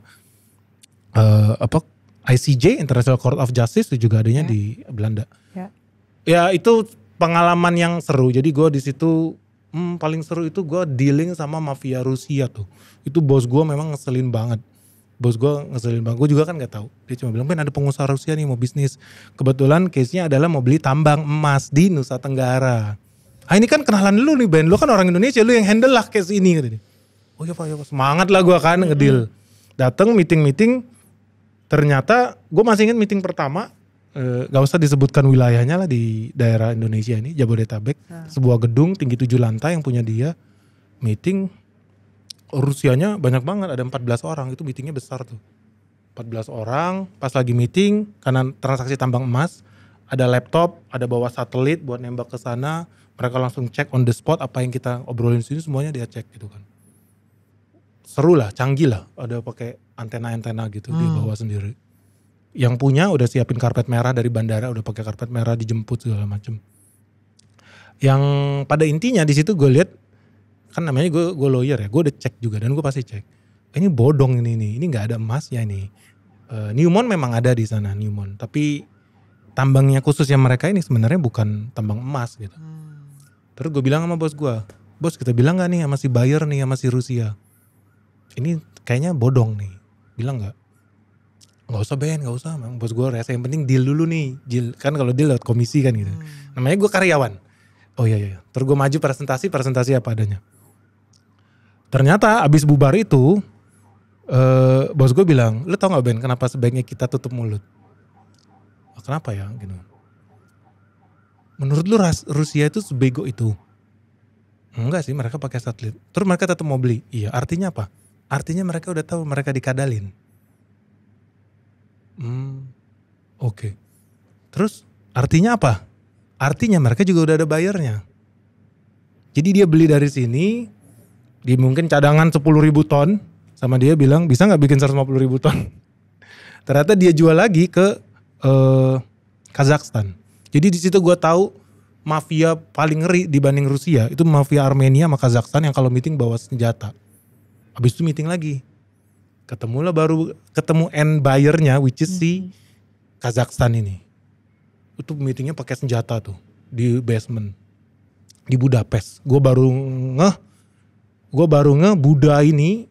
ICJ International Court of Justice itu juga adanya di Belanda. Ya itu pengalaman yang seru. Jadi gue di situ paling seru itu gue dealing sama mafia Rusia tuh. Itu bos gue memang ngeselin banget. Gue juga kan gak tahu. Dia cuma bilang, Ben ada pengusaha Rusia nih mau bisnis. Kebetulan case-nya adalah mau beli tambang emas di Nusa Tenggara. Ini kan kenalan lu nih Ben, lu kan orang Indonesia, lu yang handle lah case ini. Oh iya Pak, semangat lah gue kan ngedeal. Dateng meeting, ternyata gue masih ingat meeting pertama, gak usah disebutkan wilayahnya lah, di daerah Indonesia ini, Jabodetabek. Sebuah gedung tinggi 7 lantai yang punya dia. Meeting, Rusianya banyak banget, ada 14 orang, itu meetingnya besar tuh. 14 orang, pas lagi meeting, karena transaksi tambang emas, ada laptop, ada bawa satelit buat nembak ke sana, mereka langsung cek on the spot apa yang kita obrolin di sini semuanya dia cek gitu kan. Seru lah, canggih lah, ada pakai antena-antena gitu dia bawa sendiri. Yang punya udah siapin karpet merah dari bandara, udah pakai karpet merah dijemput segala macem. Yang pada intinya di situ gue lihat, kan namanya gue lawyer ya, gue udah cek juga dan gue pasti cek. Ini bodong ini nggak ada emasnya ini. Newmont memang ada di sana Newmont, tapi tambangnya khususnya mereka ini sebenarnya bukan tambang emas gitu. Terus gue bilang sama bos gue, bos kita bilang nggak nih sama si buyer nih sama si Rusia, ini kayaknya bodong nih, bilang nggak Gak usah Ben, gak usah. Memang bos gue rese, yang penting deal dulu nih. Deal, kan kalau deal lewat komisi kan gitu. Namanya gue karyawan. Oh iya. Terus gue maju presentasi apa adanya. Ternyata abis bubar itu, bos gue bilang, lu tau gak Ben kenapa sebaiknya kita tutup mulut? Oh, kenapa ya gitu. Menurut lu Rusia itu sebego itu? Enggak sih, mereka pakai satelit. Terus mereka tetap mau beli. Iya, artinya apa? Artinya mereka udah tahu mereka dikadalin. Oke. Terus artinya apa? Artinya mereka juga udah ada bayarnya. Jadi dia beli dari sini, di mungkin cadangan 10.000 ton, sama dia bilang bisa nggak bikin 150.000 ton. Ternyata dia jual lagi ke Kazakhstan. Jadi di situ gue tahu mafia paling ngeri dibanding Rusia itu mafia Armenia sama Kazakhstan yang kalau meeting bawa senjata. Habis itu meeting lagi. Ketemu end buyer-nya which is si Kazakhstan ini. Itu meetingnya pakai senjata tuh di basement di Budapest. Gue baru ngeh Buda ini,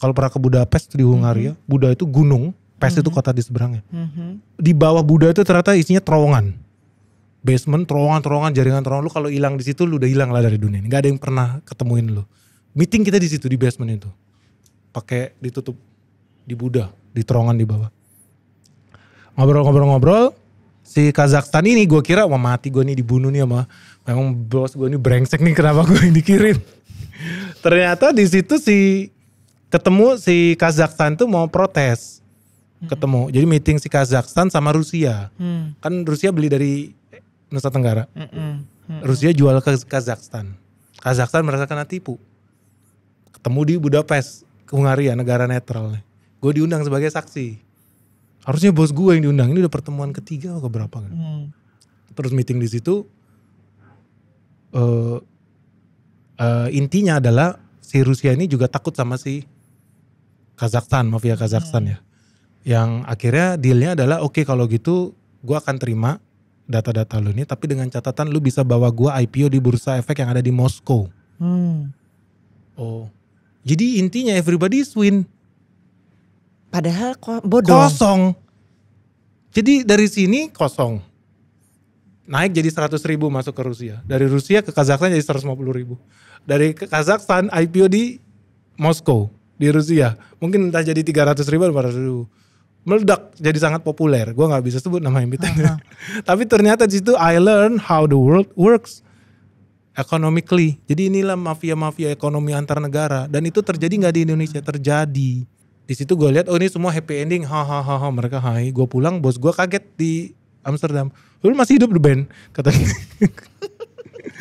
kalau pernah ke Budapest di Hungaria, Buda itu gunung, Pest itu kota di seberangnya. Di bawah Buda itu ternyata isinya terowongan. Basement, terowongan, jaringan terowongan. Lu kalau hilang di situ lu udah hilang lah dari dunia ini. Gak ada yang pernah ketemuin lu. Meeting kita di situ di basement itu. Pakai ditutup di Buda, di terowongan di bawah. Ngobrol, si Kazakhstan ini gue kira wah mati gue nih, dibunuh nih sama memang bos gue nih brengsek nih, kenapa gue yang dikirim. Ternyata di situ ketemu si Kazakhstan tuh mau protes. Ketemu. Jadi meeting si Kazakhstan sama Rusia. Kan Rusia beli dari Nusa Tenggara. Rusia jual ke Kazakhstan. Kazakhstan merasa kena tipu. Ketemu di Budapest, Hungaria, negara netral. Gue diundang sebagai saksi. Harusnya bos gue yang diundang. Ini udah pertemuan ketiga atau berapa kan. Terus meeting di situ. Intinya adalah si Rusia ini juga takut sama si Kazakhstan, mafia Kazakhstan ya. Yang akhirnya dealnya adalah oke, kalau gitu gue akan terima data-data lu ini, tapi dengan catatan lu bisa bawa gue IPO di bursa efek yang ada di Moskow. Oh, jadi intinya everybody is win. Padahal bodoh. Kosong. Jadi dari sini kosong. Naik jadi 100.000 masuk ke Rusia. Dari Rusia ke Kazakhstan jadi 150.000. Dari Kazakhstan IPO di Moskow, di Rusia. Mungkin entah jadi 300.000 atau 400.000. Meledak, jadi sangat populer. Gue gak bisa sebut nama emitennya. Tapi ternyata di situ I learn how the world works economically. Jadi inilah mafia-mafia ekonomi antar negara. Dan itu terjadi gak di Indonesia? Terjadi. Di situ gue lihat, oh ini semua happy ending. Hahaha, mereka hai. Gue pulang, bos gue kaget di Amsterdam. Lu masih hidup di band? Katanya.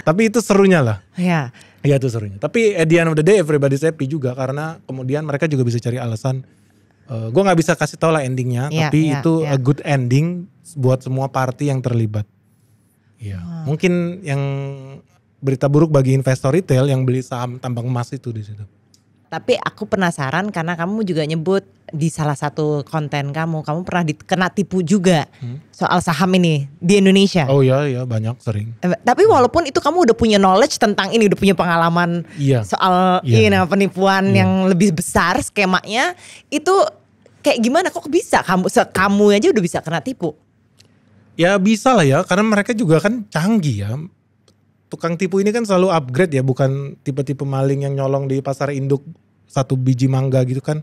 Tapi itu serunya lah. Ya. Iya itu serunya. Tapi at the end of the day everybody's happy juga. Karena kemudian mereka juga bisa cari alasan. Gue gak bisa kasih tau lah endingnya. Tapi itu a good ending buat semua party yang terlibat. Iya. Mungkin yang berita buruk bagi investor retail yang beli saham tambang emas itu di situ. Tapi aku penasaran karena kamu juga nyebut di salah satu konten kamu pernah kena tipu juga soal saham ini di Indonesia. Oh iya banyak, sering. Tapi walaupun itu kamu udah punya knowledge tentang ini, udah punya pengalaman soal penipuan yang lebih besar skemanya, itu kayak gimana kok bisa kamu aja udah bisa kena tipu? Ya bisa lah ya, karena mereka juga kan canggih ya. Tukang tipu ini kan selalu upgrade ya, bukan tipe-tipe maling yang nyolong di pasar induk 1 biji mangga gitu kan.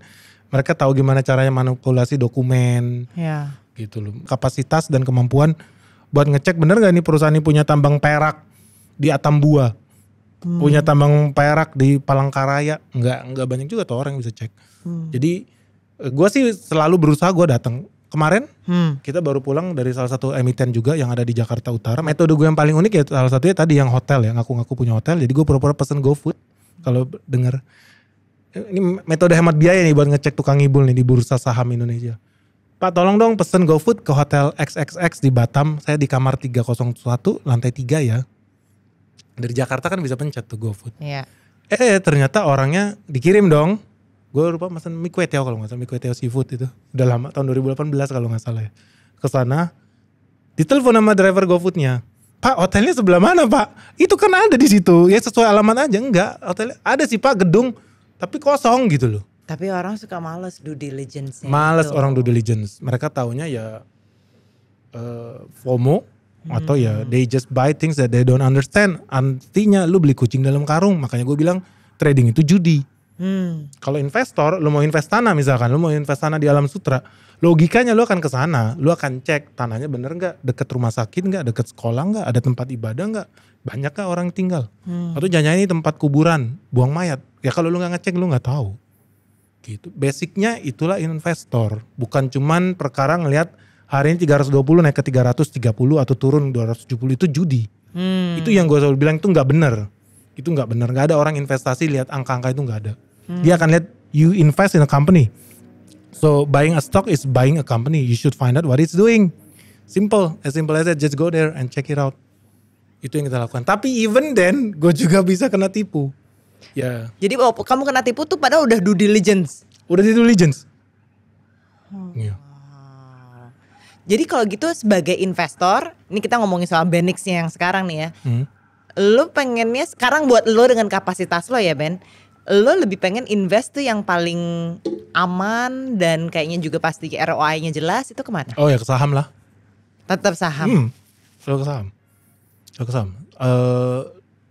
Mereka tahu gimana caranya manipulasi dokumen gitu loh. Kapasitas dan kemampuan buat ngecek bener gak nih perusahaan ini punya tambang perak di Atambua. Punya tambang perak di Palangkaraya. Enggak banyak juga tuh orang yang bisa cek. Jadi gue sih selalu berusaha, gue datang. Kemarin kita baru pulang dari salah satu emiten juga yang ada di Jakarta Utara. Metode gue yang paling unik ya salah satunya tadi yang hotel ya, ngaku-ngaku punya hotel. Jadi gue pura-pura pesen GoFood. Kalau denger, ini metode hemat biaya nih buat ngecek tukang ngibul nih di bursa saham Indonesia. Pak tolong dong pesen GoFood ke hotel XXX di Batam. Saya di kamar 301 lantai 3 ya. Dari Jakarta kan bisa pencet tuh GoFood. Iya. Ternyata orangnya dikirim dong. Gue lupa pesan mie kue teo kalau gak salah, mie kue teo seafood itu. Udah lama, tahun 2018 kalau gak salah ya. Kesana, ditelepon sama driver GoFoodnya. Pak hotelnya sebelah mana pak? Itu kan ada di situ, ya sesuai alamat aja. Enggak, hotelnya ada sih pak, gedung. Tapi kosong gitu loh. Tapi orang suka males due diligence-nya. Males itu. orang due diligence. Mereka taunya ya FOMO atau ya they just buy things that they don't understand. Artinya lu beli kucing dalam karung. Makanya gue bilang trading itu judi. Kalau investor, lu mau invest tanah misalkan, lu mau invest tanah di Alam Sutra, logikanya lu akan ke sana, lu akan cek tanahnya bener nggak, deket rumah sakit nggak, deket sekolah nggak, ada tempat ibadah nggak, banyak nggak orang tinggal, atau jangan ini tempat kuburan, buang mayat. Ya kalau lu nggak ngecek, lu nggak tahu. Gitu. Basicnya itulah investor, bukan cuman perkara ngelihat hari ini 320 naik ke 330 atau turun 270 itu judi. Itu yang gue selalu bilang itu nggak bener. Itu nggak benar, nggak ada orang investasi lihat angka-angka itu nggak ada. Dia akan lihat you invest in a company. So buying a stock is buying a company. You should find out what it's doing. Simple as that. Just go there and check it out. Itu yang kita lakukan. Tapi even then, gue juga bisa kena tipu. Ya. Jadi kamu kena tipu tuh padahal udah due diligence. Udah due diligence. Iya. Jadi kalau gitu sebagai investor, ini kita ngomongin soal Benix-nya yang sekarang nih ya. Lo pengennya sekarang buat lo dengan kapasitas lo ya Ben, lo lebih pengen invest tuh yang paling aman dan kayaknya juga pasti ROI-nya jelas, itu kemana? Oh ya ke saham lah. Tetap saham. Selalu ke saham.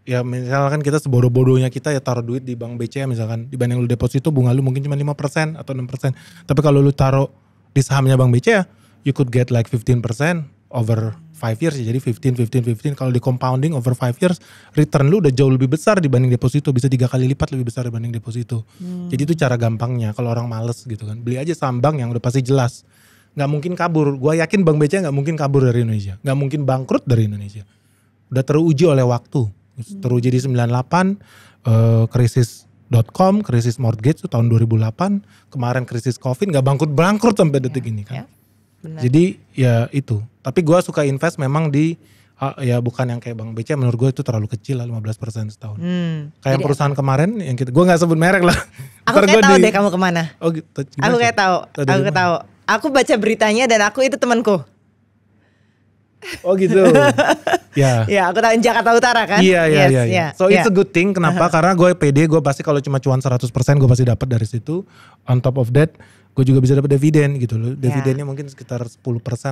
Ya misalkan kita sebodoh-bodohnya kita ya taruh duit di bank BCA misalkan, dibanding lu deposito bunga lu mungkin cuma 5% atau 6%. Tapi kalau lu taruh di sahamnya bank BCA, you could get like 15% over 5 years, jadi 15. Kalau di compounding over 5 years, return lu udah jauh lebih besar dibanding deposito, bisa 3 kali lipat lebih besar dibanding deposito. Jadi itu cara gampangnya kalau orang males gitu kan. Beli aja saham bank yang udah pasti jelas. Gak mungkin kabur, gue yakin Bank BCA gak mungkin kabur dari Indonesia. Gak mungkin bangkrut dari Indonesia. Udah teruji oleh waktu. Teruji di 98, krisis.com, krisis mortgage itu tahun 2008. Kemarin krisis COVID gak bangkrut sampai detik ini kan. Benar. Jadi ya itu. Tapi gue suka invest memang di ya bukan yang kayak Bank BCA, menurut gue itu terlalu kecil lah, 15% setahun. Kayak perusahaan kemarin yang kita, gue gak sebut merek lah. Aku kayak tahu deh kamu kemana. Oh gitu. Aku kayak tahu. Aku baca beritanya dan aku itu temanku. Oh gitu. Ya. Ya aku tahu Jakarta Utara kan. Iya. So it's a good thing. Kenapa? Karena gue pede, gue pasti kalau cuma cuan 100% gue pasti dapat dari situ. On top of that, gue juga bisa dapat dividen gitu loh. Dividennya mungkin sekitar 10%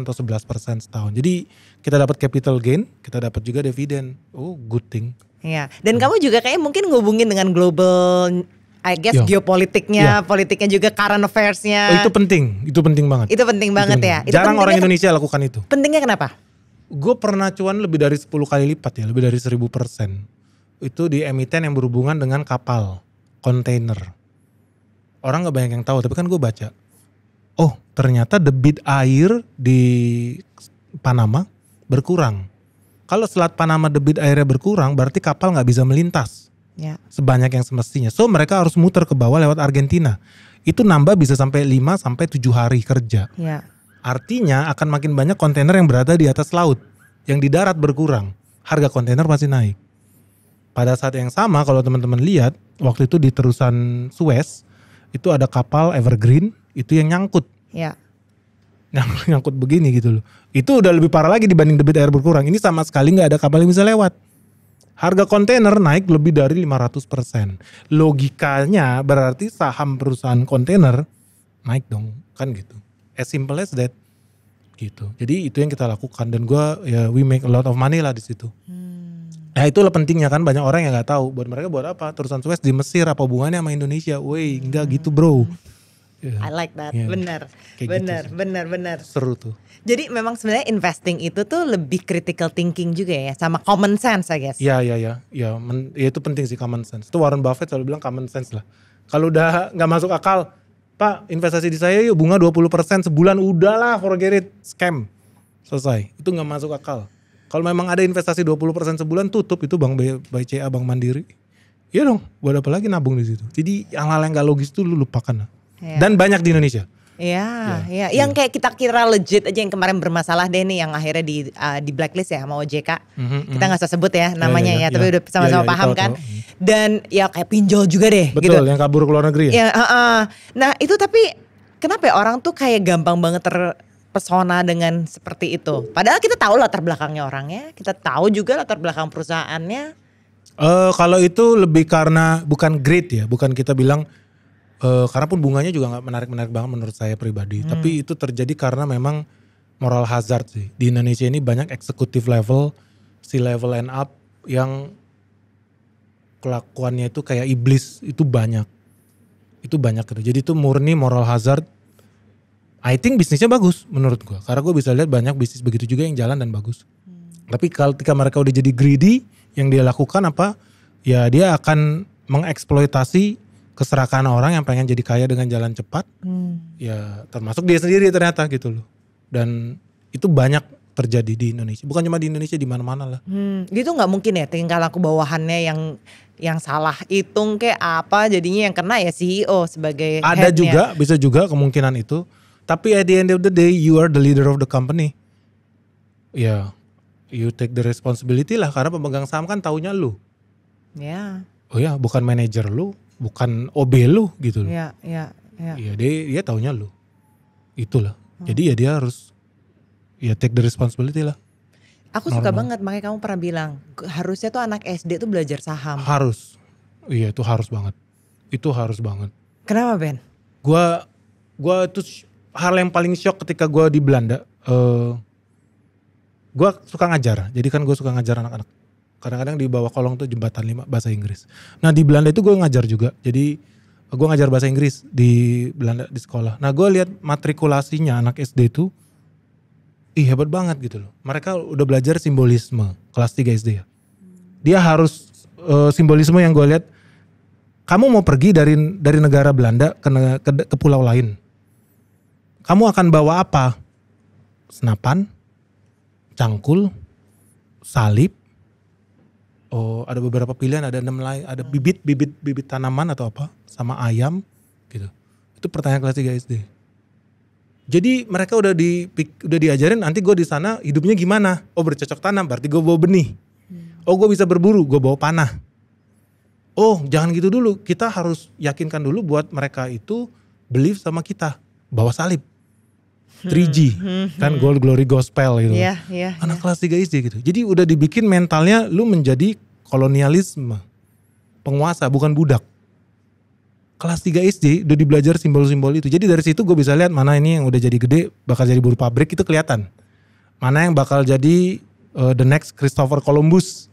atau 11% setahun. Jadi kita dapat capital gain, kita dapat juga dividen. Oh, good thing. Iya. Dan kamu juga kayak mungkin ngubungin dengan global, I guess geopolitiknya, politiknya juga current affairs-nya. Oh, itu penting banget. Itu penting banget ya. Itu jarang orang Indonesia lakukan itu. Pentingnya kenapa? Gue pernah cuan lebih dari 10 kali lipat ya, lebih dari 1000%. Itu di emiten yang berhubungan dengan kapal, kontainer. Orang gak banyak yang tahu, tapi kan gue baca. Oh, ternyata debit air di Panama berkurang. Kalau Selat Panama debit airnya berkurang, berarti kapal gak bisa melintas sebanyak yang semestinya. So mereka harus muter ke bawah lewat Argentina. Itu nambah bisa sampai 5-7 hari kerja. Artinya akan makin banyak kontainer yang berada di atas laut. Yang di darat berkurang. Harga kontainer pasti naik. Pada saat yang sama kalau teman-teman lihat, waktu itu di terusan Suez, itu ada kapal Evergreen, itu yang nyangkut. Nyangkut begini gitu loh. Itu udah lebih parah lagi dibanding debit air berkurang. Ini sama sekali gak ada kapal yang bisa lewat. Harga kontainer naik lebih dari 500%. Logikanya berarti saham perusahaan kontainer naik dong. Kan gitu. As simple as that. Gitu. Jadi itu yang kita lakukan. Dan we make a lot of money lah di situ. Nah itulah pentingnya kan, banyak orang yang gak tahu. Buat mereka buat apa? Terusan Suez di Mesir apa hubungannya sama Indonesia? Wey enggak gitu bro. I like that. Bener. Seru tuh. Jadi memang sebenarnya investing itu tuh lebih critical thinking juga ya, sama common sense I guess. Iya. Ya itu penting sih, common sense. Itu Warren Buffett selalu bilang common sense lah. Kalau udah gak masuk akal, Pak investasi di saya yuk bunga 20% sebulan, udahlah forget it, scam. Selesai. Itu gak masuk akal. Kalau memang ada investasi 20% sebulan, tutup itu Bank BCA, Bank Mandiri. Iya dong, buat apa lagi nabung di situ. Jadi hal-hal yang gak logis itu lu lupakan lah. Dan banyak di Indonesia. Iya. Yang kayak kita kira legit aja yang kemarin bermasalah deh nih, yang akhirnya di blacklist ya sama OJK. Kita nggak usah sebut ya namanya tapi udah sama-sama paham kan. Dan ya kayak pinjol juga deh. Betul, gitu. Yang kabur ke luar negeri ya. Nah itu tapi kenapa ya orang tuh kayak gampang banget terpesona dengan seperti itu. Padahal kita tahu latar belakangnya orangnya, kita tahu juga latar belakang perusahaannya. Kalau itu lebih karena bukan greed ya, bukan kita bilang Karena pun bunganya juga gak menarik-menarik banget menurut saya pribadi. Tapi itu terjadi karena memang moral hazard sih. Di Indonesia ini banyak eksekutif level, C-level and up yang kelakuannya itu kayak iblis, itu banyak. Itu banyak gitu. Jadi itu murni moral hazard. I think bisnisnya bagus menurut gue. Karena gue bisa lihat banyak bisnis begitu juga yang jalan dan bagus. Tapi ketika mereka udah jadi greedy, yang dia lakukan apa? Ya dia akan mengeksploitasi keserakahan orang yang pengen jadi kaya dengan jalan cepat. Ya termasuk dia sendiri ternyata gitu loh. Dan itu banyak terjadi di Indonesia. Bukan cuma di Indonesia, di mana-mana lah. Gitu nggak mungkin ya tinggal laku bawahannya yang salah hitung kayak apa, jadinya yang kena ya CEO sebagai ada headnya. juga, bisa juga kemungkinan itu. Tapi at the end of the day, you are the leader of the company. Ya, you take the responsibility lah, karena pemegang saham kan taunya lu. Ya. Oh ya, bukan manajer lu, bukan OB lu gitu loh. Ya. Iya, dia taunya lu. Itulah. Jadi ya dia harus ya take the responsibility lah. Aku suka banget, makanya kamu pernah bilang harusnya tuh anak SD tuh belajar saham. Harus. Iya, itu harus banget. Itu harus banget. Kenapa, Ben? Gua itu hal yang paling shock ketika gue di Belanda. Gue suka ngajar, jadi kan gue suka ngajar anak-anak. Kadang-kadang di bawah kolong tuh jembatan 5 bahasa Inggris. Nah di Belanda itu gue ngajar juga, jadi gue ngajar bahasa Inggris di Belanda di sekolah. Nah gue lihat matrikulasinya anak SD itu, hebat banget gitu loh. Mereka udah belajar simbolisme, kelas 3 SD ya. Dia harus simbolisme yang gue lihat, kamu mau pergi dari negara Belanda ke pulau lain. Kamu akan bawa apa? Senapan, cangkul, salib. Oh, ada beberapa pilihan, ada 6 lain, ada bibit tanaman atau apa, sama ayam gitu. Itu pertanyaan kelas 3 SD. Jadi mereka udah diajarin nanti gue di sana hidupnya gimana? Oh, bercocok tanam, berarti gue bawa benih. Oh, gue bisa berburu, gue bawa panah. Oh, jangan gitu dulu. Kita harus yakinkan dulu buat mereka itu believe sama kita, bawa salib. 3G kan glory gospel gitu. Anak kelas 3 SD gitu. Jadi udah dibikin mentalnya lu menjadi kolonialisme. Penguasa bukan budak. Kelas 3 SD udah dibelajar simbol-simbol itu. Jadi dari situ gue bisa lihat mana ini yang udah jadi gede bakal jadi buruh pabrik itu kelihatan. Mana yang bakal jadi the next Christopher Columbus.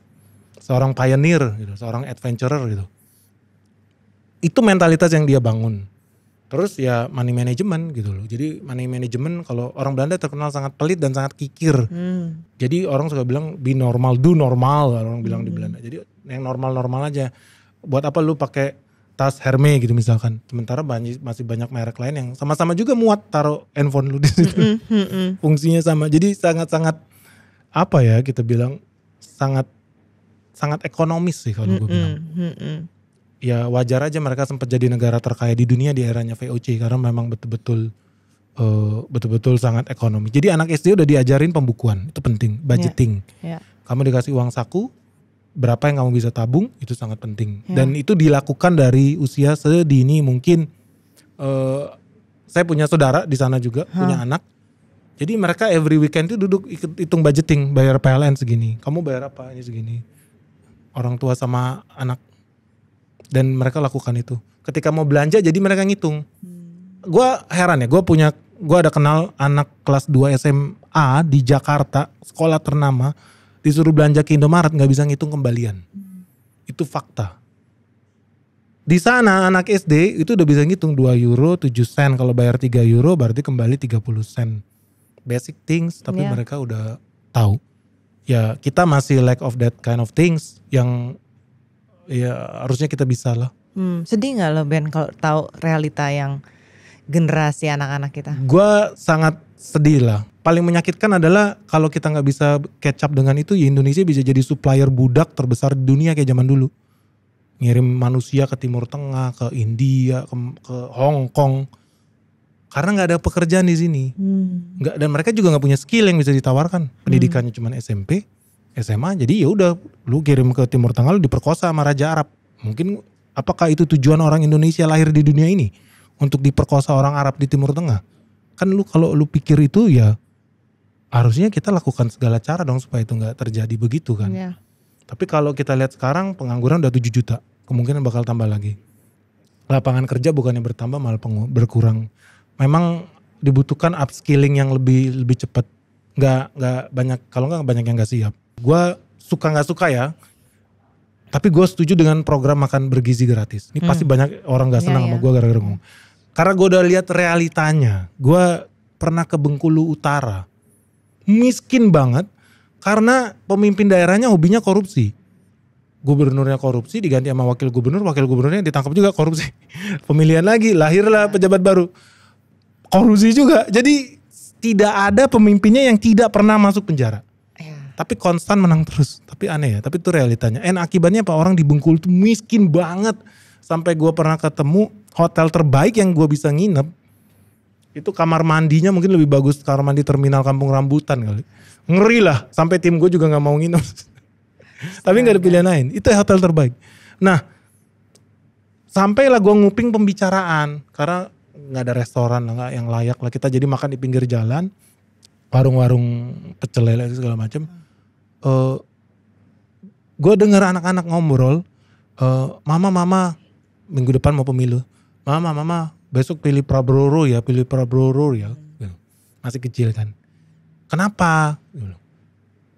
Seorang pioneer gitu, seorang adventurer gitu. Itu mentalitas yang dia bangun. Terus ya money management gitu loh. Jadi money management kalau orang Belanda terkenal sangat pelit dan sangat kikir. Jadi orang suka bilang be normal, do normal orang bilang di Belanda. Jadi yang normal-normal aja. Buat apa lu pakai tas Hermes gitu misalkan. Sementara masih banyak merek lain yang sama-sama juga muat taruh handphone lu di situ. Fungsinya sama. Jadi sangat-sangat apa ya kita bilang sangat ekonomis sih kalau gue bilang. Ya wajar aja mereka sempat jadi negara terkaya di dunia di eranya VOC karena memang betul-betul sangat ekonomi. Jadi anak SD udah diajarin pembukuan, itu penting, budgeting. Kamu dikasih uang saku, berapa yang kamu bisa tabung, itu sangat penting. Dan itu dilakukan dari usia sedini mungkin. Saya punya saudara di sana juga, punya anak. Jadi mereka every weekend itu duduk hitung budgeting, bayar PLN segini. Kamu bayar apa ini segini. Orang tua sama anak. Dan mereka lakukan itu. Ketika mau belanja jadi mereka ngitung. Gue heran ya, gue ada kenal anak kelas 2 SMA di Jakarta, sekolah ternama, disuruh belanja ke Indomaret gak bisa ngitung kembalian. Itu fakta. Di sana anak SD itu udah bisa ngitung 2 euro 7 sen, kalau bayar 3 euro berarti kembali 30 sen. Basic things, tapi mereka udah tahu. Ya kita masih lack of that kind of things yang ya harusnya kita bisa lah. Sedih gak lo Ben kalau tahu realita yang generasi anak-anak kita? Gue sangat sedih lah. Paling menyakitkan adalah kalau kita gak bisa catch up dengan itu, ya Indonesia bisa jadi supplier budak terbesar di dunia kayak zaman dulu. Ngirim manusia ke Timur Tengah, ke India, ke Hong Kong. Karena gak ada pekerjaan di sini. Dan mereka juga gak punya skill yang bisa ditawarkan. Pendidikannya cuma SMP. SMA, jadi ya udah lu kirim ke Timur Tengah, lu diperkosa sama Raja Arab. Mungkin apakah itu tujuan orang Indonesia lahir di dunia ini? Untuk diperkosa orang Arab di Timur Tengah? Kan lu kalau lu pikir itu ya harusnya kita lakukan segala cara dong supaya itu gak terjadi begitu kan. Tapi kalau kita lihat sekarang pengangguran udah 7 juta. Kemungkinan bakal tambah lagi. lapangan kerja bukannya bertambah malah berkurang. Memang dibutuhkan upskilling yang lebih cepat. Nggak banyak, kalau nggak banyak yang nggak siap. Gue suka nggak suka ya, tapi gue setuju dengan program makan bergizi gratis. Ini pasti banyak orang nggak senang sama gue gara-gara ngomong. Karena gue udah lihat realitanya. Gue pernah ke Bengkulu Utara, miskin banget karena pemimpin daerahnya hobinya korupsi. Gubernurnya korupsi diganti sama wakil gubernurnya ditangkap juga korupsi. Pemilihan lagi, lahirlah pejabat baru, korupsi juga. Jadi tidak ada pemimpinnya yang tidak pernah masuk penjara. Tapi konstan menang terus. Tapi aneh ya, tapi itu realitanya. Akibatnya apa, orang di Bengkulu tuh miskin banget. Sampai gue pernah ketemu hotel terbaik yang gue bisa nginep. Itu kamar mandinya mungkin lebih bagus kamar mandi terminal Kampung Rambutan kali. Ngeri lah, sampai tim gue juga gak mau nginep. Tapi gak ada pilihan lain, itu hotel terbaik. Nah, sampailah gue nguping pembicaraan. Karena gak ada restoran lah, yang layak lah. Kita jadi makan di pinggir jalan. Warung-warung pecel lele segala macam. Gue dengar anak-anak ngobrol, mama minggu depan mau pemilu, mama besok pilih Prabowo ya. Masih kecil kan, kenapa?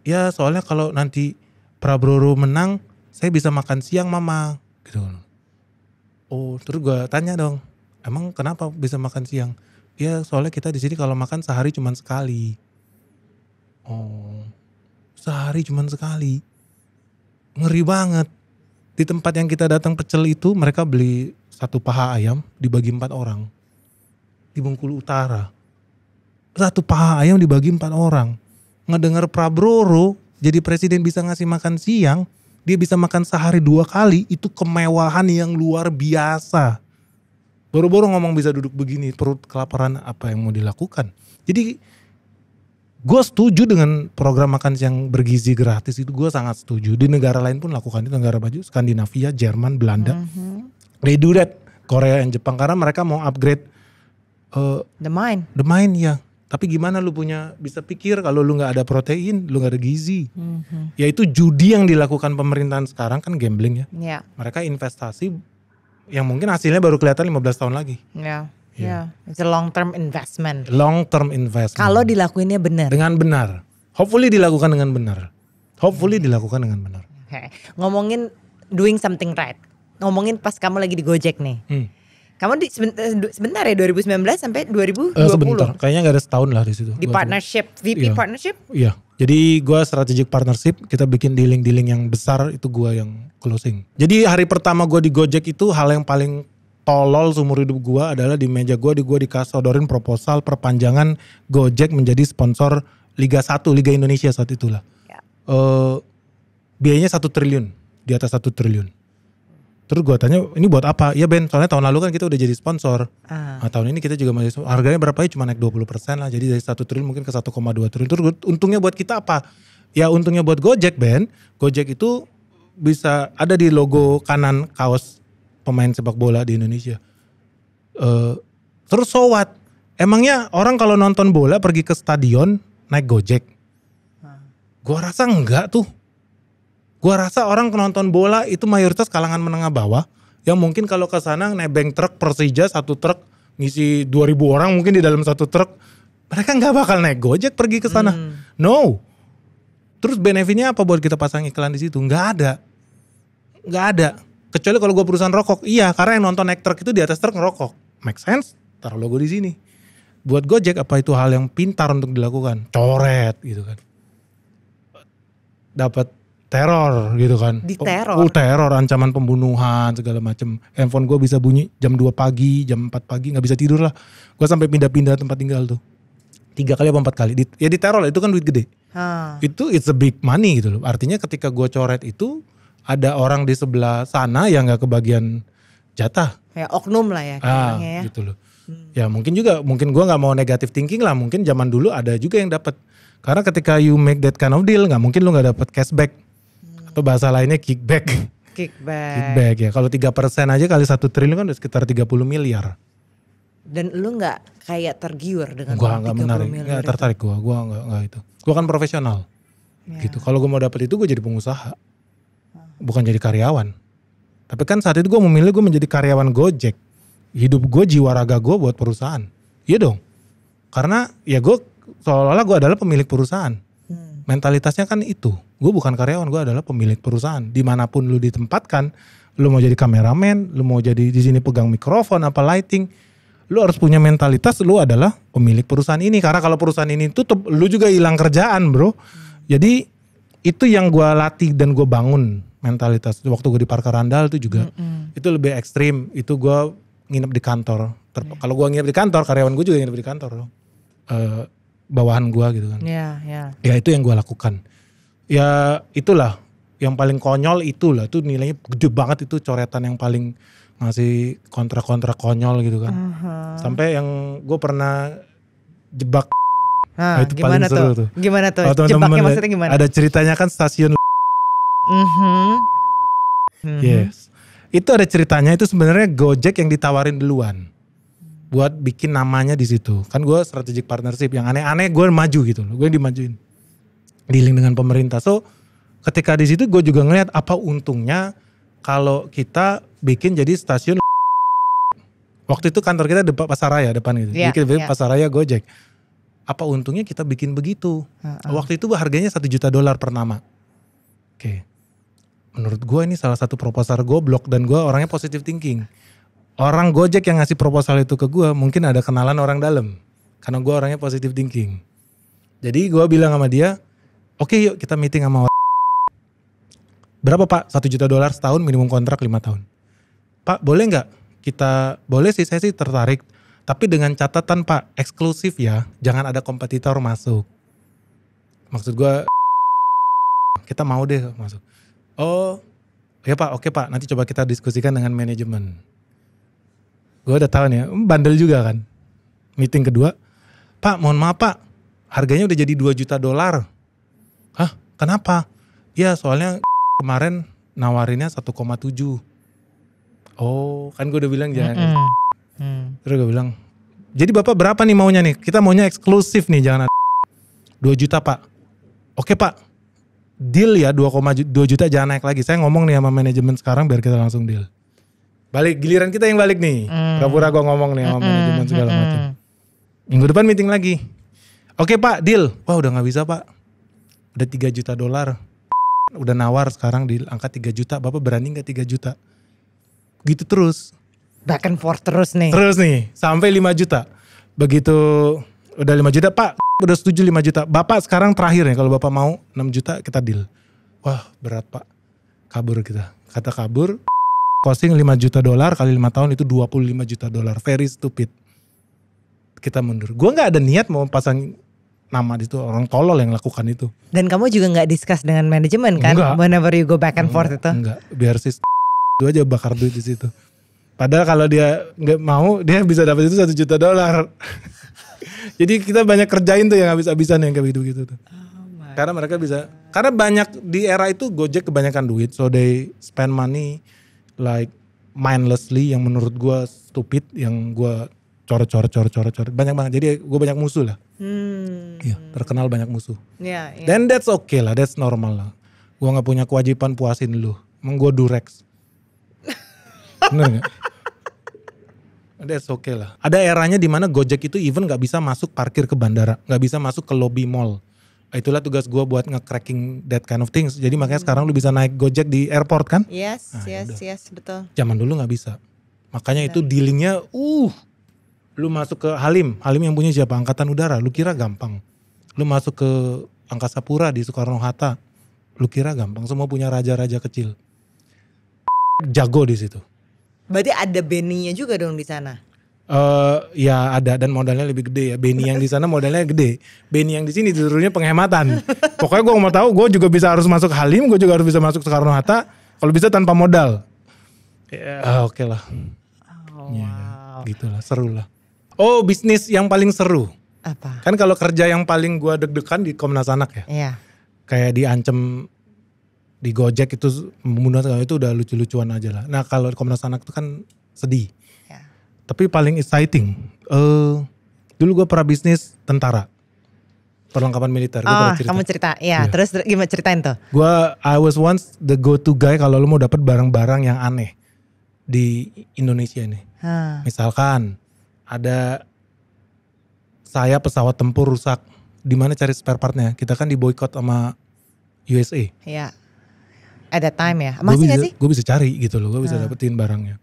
Ya soalnya kalau nanti Prabowo menang saya bisa makan siang mama gitu. Oh terus gue tanya dong, emang kenapa bisa makan siang? Ya soalnya kita di sini kalau makan sehari cuma sekali. Oh, sehari cuma sekali. Ngeri banget. Di tempat yang kita datang pecel itu mereka beli 1 paha ayam dibagi 4 orang. Di Bengkulu Utara. 1 paha ayam dibagi 4 orang. Ngedengar Prabowo jadi presiden bisa ngasih makan siang, dia bisa makan sehari 2 kali, itu kemewahan yang luar biasa. Boro-boro ngomong bisa duduk begini, perut kelaparan, apa yang mau dilakukan. Jadi gue setuju dengan program makan siang bergizi gratis itu, gue sangat setuju. Di negara lain pun lakukan itu, negara maju, Skandinavia, Jerman, Belanda. They do that, Korea dan Jepang, karena mereka mau upgrade the mind ya. Tapi gimana lu bisa pikir kalau lu gak ada protein, lu gak ada gizi. Yaitu judi yang dilakukan pemerintahan sekarang kan gambling ya. Mereka investasi yang mungkin hasilnya baru kelihatan 15 tahun lagi. It's a long term investment. Kalau dilakuinnya benar. Dengan benar. Hopefully dilakukan dengan benar. Okay. Ngomongin doing something right. Ngomongin pas kamu lagi di Gojek nih. Kamu sebentar ya 2019 sampai 2020. Sebentar. Kayaknya gak ada setahun lah di situ. Di partnership, VP partnership? Iya. Jadi gue strategic partnership, kita bikin dealing-dealing yang besar, itu gue yang closing. Jadi hari pertama gue di Gojek itu hal yang paling tolol seumur hidup gue adalah di meja gue dikasodorin proposal perpanjangan Gojek menjadi sponsor Liga 1, Liga Indonesia saat itulah. Biayanya 1 triliun, di atas 1 triliun. Terus gue tanya, ini buat apa? Ya Ben, soalnya tahun lalu kan kita udah jadi sponsor. Nah, tahun ini kita juga masih, harganya berapa ya? Cuma naik 20% lah. Jadi dari 1 triliun mungkin ke 1,2 triliun. Terus untungnya buat kita apa? Ya untungnya buat Gojek Ben. Gojek itu bisa ada di logo kanan kaos pemain sepak bola di Indonesia. Terus so what? Emangnya orang kalau nonton bola pergi ke stadion naik Gojek? Gue rasa enggak tuh. Gua rasa orang nonton bola itu mayoritas kalangan menengah bawah yang mungkin kalau ke sana nebeng truk Persija, 1 truk ngisi 2.000 orang mungkin di dalam 1 truk, mereka nggak bakal naik Gojek pergi ke sana. No. Terus benefitnya apa buat kita pasang iklan di situ? Nggak ada. Kecuali kalau gua perusahaan rokok. Iya, karena yang nonton naik truk itu di atas truk ngerokok. Make sense? Taruh logo di sini. Buat Gojek apa itu hal yang pintar untuk dilakukan? Coret gitu kan. Dapat teror gitu kan. Teror, ancaman pembunuhan segala macam. Handphone gue bisa bunyi jam 2 pagi, jam 4 pagi gak bisa tidur lah. Gue sampai pindah-pindah tempat tinggal tuh 3 kali apa 4 kali. Ya diteror lah, itu kan duit gede. Itu it's a big money gitu loh. Artinya ketika gue coret itu ada orang di sebelah sana yang gak kebagian jatah. Ya oknum lah ya. Ya. Gitu loh. Ya mungkin gue gak mau negative thinking lah. Mungkin zaman dulu ada juga yang dapat. Karena ketika you make that kind of deal, gak mungkin lu gak dapat cashback. Atau bahasa lainnya kickback ya. Kalau 3% aja kali 1 triliun kan udah sekitar 30 miliar. Dan lu gak kayak tergiur dengan gua gak menarik, gak tertarik gua gak itu. Gua kan profesional gitu. Kalau gua mau dapet itu gua jadi pengusaha, bukan jadi karyawan Tapi kan saat itu gue memilih gue menjadi karyawan Gojek. Hidup gue, jiwa raga gue buat perusahaan. Iya dong. Karena ya gue seolah-olah gue adalah pemilik perusahaan. Mentalitasnya kan itu. Gue bukan karyawan, gue adalah pemilik perusahaan. Dimanapun lu ditempatkan, lu mau jadi kameramen, lu mau jadi di sini pegang mikrofon, apa lighting, lu harus punya mentalitas lu adalah pemilik perusahaan ini. Karena kalau perusahaan ini tutup, lu juga hilang kerjaan, bro. Jadi itu yang gue latih dan gue bangun mentalitas. Waktu gue di Parker Randall itu juga, itu lebih ekstrim. Itu gue nginep di kantor. Kalau gue nginep di kantor, karyawan gue juga nginep di kantor. Bawahan gue gitu kan. Ya itu yang gue lakukan. Ya itulah. Yang paling konyol itulah, itu nilainya gede banget, itu coretan yang paling ngasih kontra-kontra konyol gitu kan. Sampai yang gue pernah jebak. Nah, itu paling seru tuh. Gimana tuh? Jebaknya maksudnya gimana? Ada ceritanya kan stasiun. Yes. Itu ada ceritanya, itu sebenarnya Gojek yang ditawarin duluan. Buat bikin namanya di situ. Kan gue strategic partnership yang aneh-aneh gue maju gitu loh. Gue yang dimajuin. Dealing dengan pemerintah. So ketika di situ gue juga ngeliat apa untungnya kalau kita bikin jadi stasiun. Waktu itu kantor kita depan Pasaraya depan gitu. Bikin Pasaraya Gojek. Apa untungnya kita bikin begitu? Waktu itu harganya $1 juta per nama. Oke. Menurut gue ini salah satu proposal goblok dan gue orangnya positive thinking. Orang Gojek yang ngasih proposal itu ke gue mungkin ada kenalan orang dalam. Karena gue orangnya positive thinking. Jadi gue bilang sama dia, oke yuk kita meeting sama berapa Pak? $1 juta setahun, minimum kontrak 5 tahun. Pak boleh gak? Boleh sih, saya sih tertarik. Tapi dengan catatan Pak, eksklusif ya. Jangan ada kompetitor masuk. Maksud gue, kita mau deh masuk. Oh ya Pak, oke Pak. Nanti coba kita diskusikan dengan manajemen. Gue udah tahu nih, bandel juga kan. Meeting kedua, Pak mohon maaf Pak, harganya udah jadi $2 juta. Hah? Kenapa? Ya soalnya kemarin nawarinnya 1,7. Oh kan gue udah bilang jangan. Terus gue bilang, jadi Bapak berapa nih maunya nih? Kita maunya eksklusif nih, jangan ada. 2 juta Pak. Oke Pak, deal ya 2,2 juta, jangan naik lagi. Saya ngomong nih sama manajemen sekarang biar kita langsung deal. Balik, giliran kita yang balik nih. Pura-pura gue ngomong nih sama manajemen segala macam. Minggu depan meeting lagi. Oke Pak, deal. Wah udah gak bisa Pak. Udah $3 juta. Udah nawar sekarang di angka 3 juta. Bapak berani gak 3 juta? Gitu terus. Back and forth terus nih. Terus nih, sampai 5 juta. Begitu udah 5 juta, Pak udah setuju 5 juta. Bapak sekarang terakhir nih, kalau Bapak mau 6 juta kita deal. Wah berat Pak. Kabur kita. Kata kabur, costing $5 juta kali 5 tahun itu $25 juta. Very stupid. Kita mundur. Gue gak ada niat mau pasang nama di situ, orang tolol yang lakukan itu. Dan kamu juga gak discuss dengan manajemen kan? Enggak. Whenever you go back and forth itu? Enggak, biar sis itu aja bakar duit di situ. Padahal kalau dia nggak mau, dia bisa dapat itu $1 juta. Jadi kita banyak kerjain tuh yang habis-habisan yang kayak gitu tuh. Karena mereka bisa, karena banyak di era itu Gojek kebanyakan duit, so they spend money like mindlessly yang menurut gue stupid, yang gue coret, banyak banget. Jadi gue banyak musuh lah. Iya, terkenal banyak musuh. Then that's okay lah, that's normal lah. Gue nggak punya kewajiban puasin lu, emang gue durex. Bener gak? That's okay lah. Ada eranya di mana Gojek itu even gak bisa masuk parkir ke bandara. Gak bisa masuk ke lobby mall. Itulah tugas gue buat nge-cracking that kind of things. Jadi makanya sekarang lu bisa naik Gojek di airport kan? Yes, betul. Zaman dulu gak bisa. Makanya itu dealingnya lu masuk ke Halim yang punya siapa? Angkatan Udara. Lu kira gampang. Lu masuk ke Angkasa Pura di Soekarno-Hatta. Lu kira gampang. Semua punya raja-raja kecil. Jago di situ. Berarti ada Benny-nya juga dong di sana? Ya ada, dan modalnya lebih gede ya. Benny yang di sana modalnya gede. Benny yang di sini disuruhnya penghematan. Pokoknya gue mau tahu, gue juga bisa harus masuk Halim, gue juga harus bisa masuk Soekarno Hatta. Kalau bisa tanpa modal. Ya, oke lah. Wow. Gitulah, seru lah. Oh, bisnis yang paling seru. Apa? Kan kalau kerja yang paling gue deg-degan di Komnas Anak ya. Iya. Kayak diancem di Gojek itu pembunuhan itu udah lucu-lucuan aja lah. Nah kalau di Komnas Anak itu kan sedih. Ya. Tapi paling exciting. Dulu gue pernah bisnis tentara. Perlengkapan militer. Kamu cerita. Ya, terus gimana ceritain tuh? I was once the go-to guy kalau lu mau dapat barang-barang yang aneh. di Indonesia nih. Misalkan ada sayap pesawat tempur rusak, di mana cari spare partnya? Kita kan diboykot sama USA. Iya. At that time ya. Masih gak sih? Gue bisa cari gitu loh, gue bisa dapetin barangnya.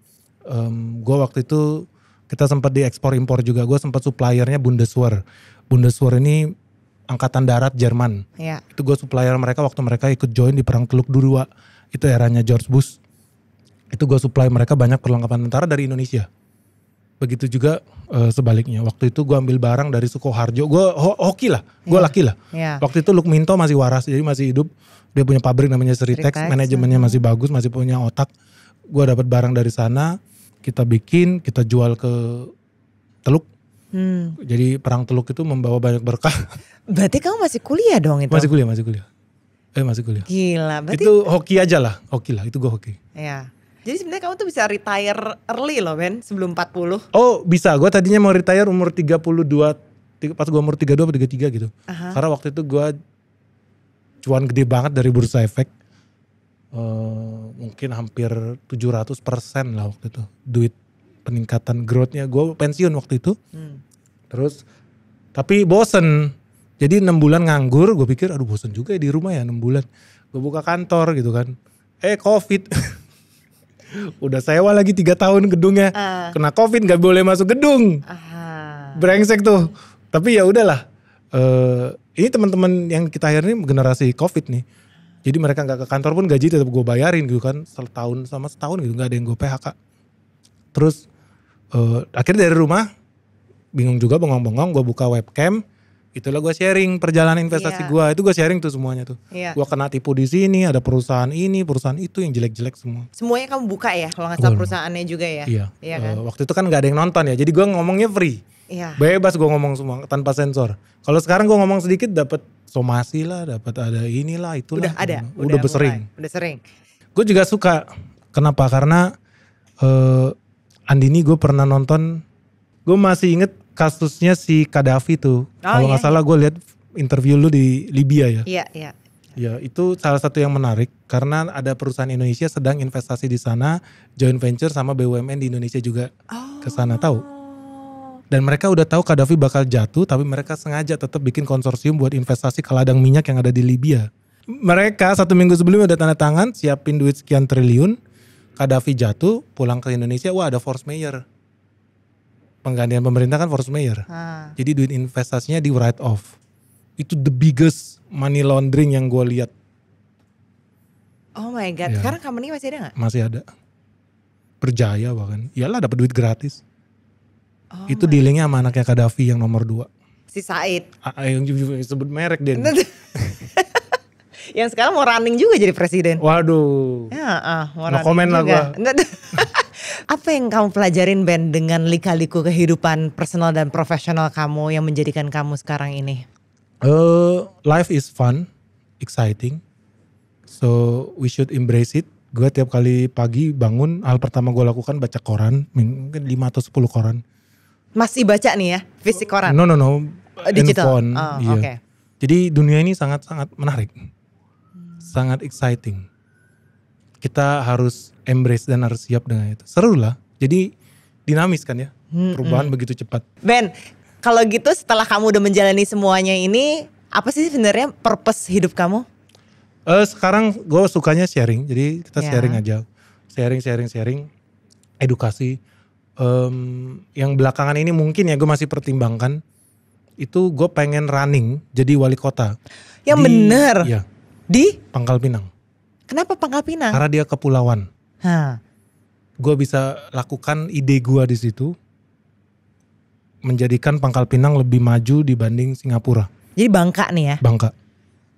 Gue waktu itu kita sempat diekspor impor juga. Gue sempat suppliernya Bundeswehr. Bundeswehr ini angkatan darat Jerman. Iya. Itu gue supplier mereka waktu mereka ikut join di perang Teluk II. Itu eranya George Bush. Itu gue supply mereka banyak perlengkapan tentara dari Indonesia. Begitu juga sebaliknya. Waktu itu gue ambil barang dari Sukoharjo. Gue hoki lah, gue laki lah. Yeah. Waktu itu Lukminto masih waras, jadi masih hidup. Dia punya pabrik namanya Sritex, manajemennya masih bagus, masih punya otak. Gue dapat barang dari sana, kita bikin, kita jual ke Teluk. Jadi perang Teluk itu membawa banyak berkah. Berarti kamu masih kuliah dong itu? Masih kuliah. Masih kuliah. Gila. Berarti... Itu hoki aja lah, itu gue hoki. Iya. Jadi sebenarnya kamu tuh bisa retire early loh Ben, sebelum 40. Oh bisa, gue tadinya mau retire umur 32, pas gue umur 32 atau 33 gitu. Karena waktu itu gue cuan gede banget dari Bursa Efek. Mungkin hampir 700% lah waktu itu. Duit peningkatan growth-nya, gue pensiun waktu itu. Terus, tapi bosen. Jadi 6 bulan nganggur, gue pikir aduh bosen juga ya di rumah ya 6 bulan. Gue buka kantor gitu kan. Covid. Udah sewa lagi 3 tahun gedungnya. Kena Covid gak boleh masuk gedung. Brengsek tuh. Tapi ya udahlah. Ini teman-teman yang kita akhirnya generasi Covid nih. Jadi mereka gak ke kantor pun gaji tetap gue bayarin gitu kan. Setahun sama setahun gitu, gak ada yang gue PHK. Terus akhirnya dari rumah bingung juga bengong-bengong, gue buka webcam. Itulah gue sharing perjalanan investasi gue. Itu gue sharing tuh semuanya tuh. Gue kena tipu di sini, ada perusahaan ini, perusahaan itu yang jelek-jelek semua. Semuanya kamu buka ya, kalau nggak salah perusahaannya juga ya. Iya kan? Waktu itu kan nggak ada yang nonton ya, jadi gue ngomongnya free. Bebas gue ngomong semua tanpa sensor. Kalau sekarang gue ngomong sedikit dapat somasi lah, dapat ada inilah itulah. Udah ada. Udah sering. Udah sering. Gue juga suka. Kenapa? Karena Andini gue pernah nonton. Gue masih inget kasusnya si Gaddafi tuh. Kalau nggak salah gue lihat interview lu di Libya ya. Iya. Ya itu salah satu yang menarik karena ada perusahaan Indonesia sedang investasi di sana, joint venture sama BUMN di Indonesia juga ke sana tahu. Dan mereka udah tahu Gaddafi bakal jatuh, tapi mereka sengaja tetap bikin konsorsium buat investasi ke ladang minyak yang ada di Libya. Mereka 1 minggu sebelumnya udah tanda tangan, siapin duit sekian triliun. Gaddafi jatuh, pulang ke Indonesia, wah ada force mayor. Penggantian pemerintah kan force mayor. Jadi duit investasinya di write off. Itu the biggest money laundering yang gue lihat. Oh my god, sekarang company masih ada gak? Masih ada. Berjaya bahkan. Iyalah dapat duit gratis. Itu dealingnya sama anaknya Gaddafi yang nomor 2. Si Said. Yang sebut merek deh. Yang sekarang mau running juga jadi presiden. Waduh. Mau no komen lah gue. Apa yang kamu pelajarin Ben dengan lika-liku kehidupan personal dan profesional kamu yang menjadikan kamu sekarang ini? Life is fun, exciting. So we should embrace it. Gue tiap kali pagi bangun, hal pertama gue lakukan baca koran, mungkin 5 atau 10 koran. Masih baca nih ya, fisik koran? No. Digital? Handphone, iya. Okay. Jadi dunia ini sangat-sangat menarik. Sangat exciting. Kita harus embrace dan harus siap dengan itu. Seru lah. Jadi dinamis kan ya. Perubahan begitu cepat. Ben, kalau gitu setelah kamu udah menjalani semuanya ini, apa sih sebenarnya purpose hidup kamu? Sekarang gue sukanya sharing. Jadi kita sharing aja. Sharing. Edukasi. Yang belakangan ini mungkin ya gue masih pertimbangkan. Itu gue pengen running jadi wali kota. Yang bener? Iya. Di? Pangkal Pinang. Kenapa Pangkal Pinang? Karena dia kepulauan. Gue bisa lakukan ide gue di situ. Menjadikan Pangkal Pinang lebih maju dibanding Singapura. Jadi Bangka nih ya? Bangka.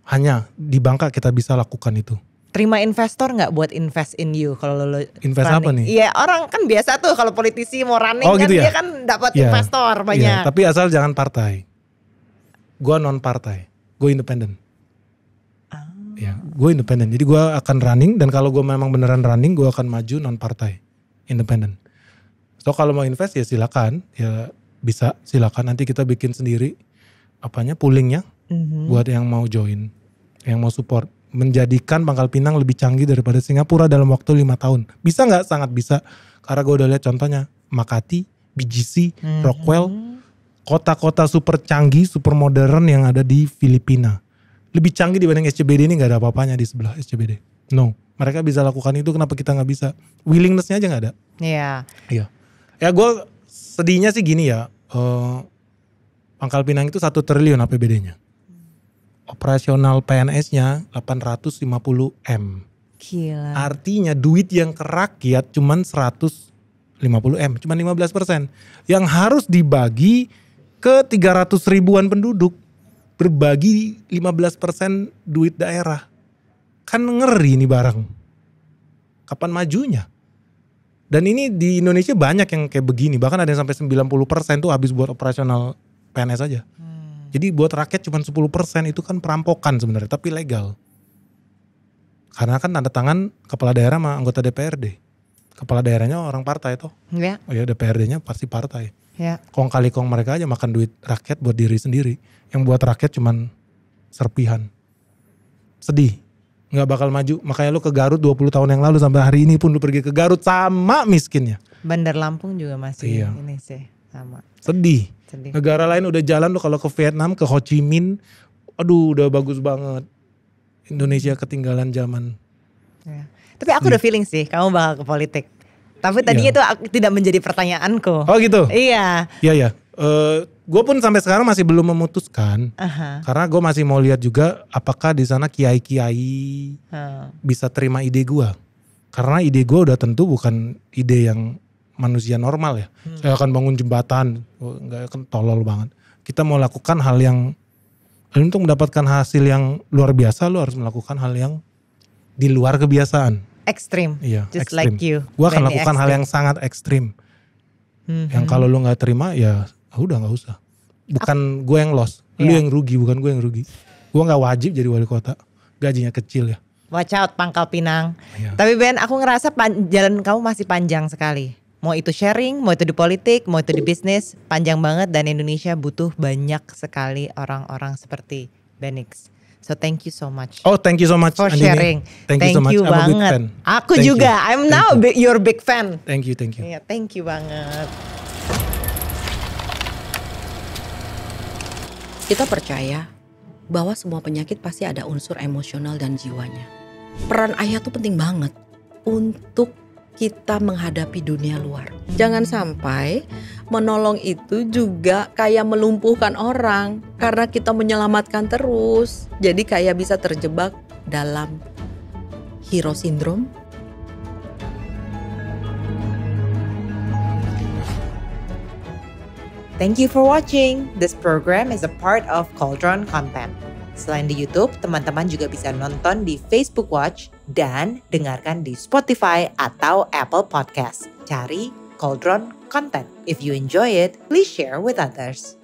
Hanya di Bangka kita bisa lakukan itu. Terima investor gak buat invest in you kalau lo invest running? Apa nih? Iya orang kan biasa tuh kalau politisi mau running kan gitu ya? Dia kan dapat investor banyak. Tapi asal jangan partai. Gue non partai. Gue independen. Ya, gue independen. Jadi gue akan running dan kalau gue memang beneran running, gue akan maju non partai, independen. So kalau mau invest ya silakan, ya bisa silakan. Nanti kita bikin sendiri, poolingnya, buat yang mau join, yang mau support. menjadikan Pangkal Pinang lebih canggih daripada Singapura dalam waktu 5 tahun. Bisa nggak? Sangat bisa. Karena gue udah lihat contohnya Makati, BGC, Rockwell, kota-kota super canggih, super modern yang ada di Filipina. Lebih canggih dibanding SCBD ini, nggak ada apa-apanya di sebelah SCBD. No, mereka bisa lakukan itu, kenapa kita nggak bisa? Willingness-nya aja nggak ada. Iya. Iya. Ya gue sedihnya sih gini ya, Pangkal Pinang itu 1 triliun APBD-nya. Operasional PNS-nya 850 M. Gila. Artinya duit yang ke rakyat cuman 150 M, cuman 15%. Yang harus dibagi ke 300 ribuan penduduk. Berbagi 15% duit daerah. Kan ngeri nih barang. Kapan majunya? Dan ini di Indonesia banyak yang kayak begini. Bahkan ada yang sampai 90% tuh habis buat operasional PNS aja. Jadi buat rakyat cuma 10% itu kan perampokan sebenarnya, tapi legal. Karena kan tanda tangan kepala daerah sama anggota DPRD. Kepala daerahnya orang partai toh. Ya. Oh ya DPRD-nya pasti partai. Ya. Kong kali kong mereka aja makan duit rakyat buat diri sendiri. Yang buat rakyat cuman serpihan. Sedih. Nggak bakal maju. Makanya lu ke Garut 20 tahun yang lalu sampai hari ini pun lu pergi ke Garut sama miskinnya. Bandar Lampung juga masih ini sih sama. Sedih. Negara lain udah jalan, lu kalau ke Vietnam, ke Ho Chi Minh, aduh udah bagus banget. Indonesia ketinggalan zaman. Ya. Tapi aku udah feeling sih kamu bakal ke politik. Tapi tadinya itu tidak menjadi pertanyaanku. Oh gitu? Iya. Iya. Gue pun sampai sekarang masih belum memutuskan. Karena gue masih mau lihat juga apakah di sana kiai-kiai bisa terima ide gue. Karena ide gue udah tentu bukan ide yang manusia normal ya. Saya akan bangun jembatan, enggak, kan tolol banget. Kita mau lakukan hal yang, untuk mendapatkan hasil yang luar biasa, lu harus melakukan hal yang di luar kebiasaan. Ekstrim. Iya, just ekstrim. like you. Gua akan lakukan hal yang sangat ekstrim. Yang kalau lu nggak terima ya udah nggak usah. Bukan gue yang loss, lu yang rugi, bukan gue yang rugi. Gue nggak wajib jadi wali kota, gajinya kecil ya. Watch out Pangkal Pinang. Iya. Tapi Ben, aku ngerasa jalan kamu masih panjang sekali. Mau itu sharing, mau itu di politik, mau itu di bisnis, panjang banget dan Indonesia butuh banyak sekali orang-orang seperti Benix. So thank you so much. Oh, thank you so much for sharing. Thank you so much. I'm a big fan. Aku juga. I'm now your big fan. Thank you. Iya, thank you banget. Kita percaya bahwa semua penyakit pasti ada unsur emosional dan jiwanya. Peran ayah tuh penting banget untuk kita menghadapi dunia luar. Jangan sampai menolong itu juga kayak melumpuhkan orang karena kita menyelamatkan terus. Jadi kayak bisa terjebak dalam hero syndrome. Thank you for watching. This program is a part of Cauldron Content. Selain di YouTube, teman-teman juga bisa nonton di Facebook Watch dan dengarkan di Spotify atau Apple Podcast. Cari Cauldron Content. If you enjoy it, please share with others.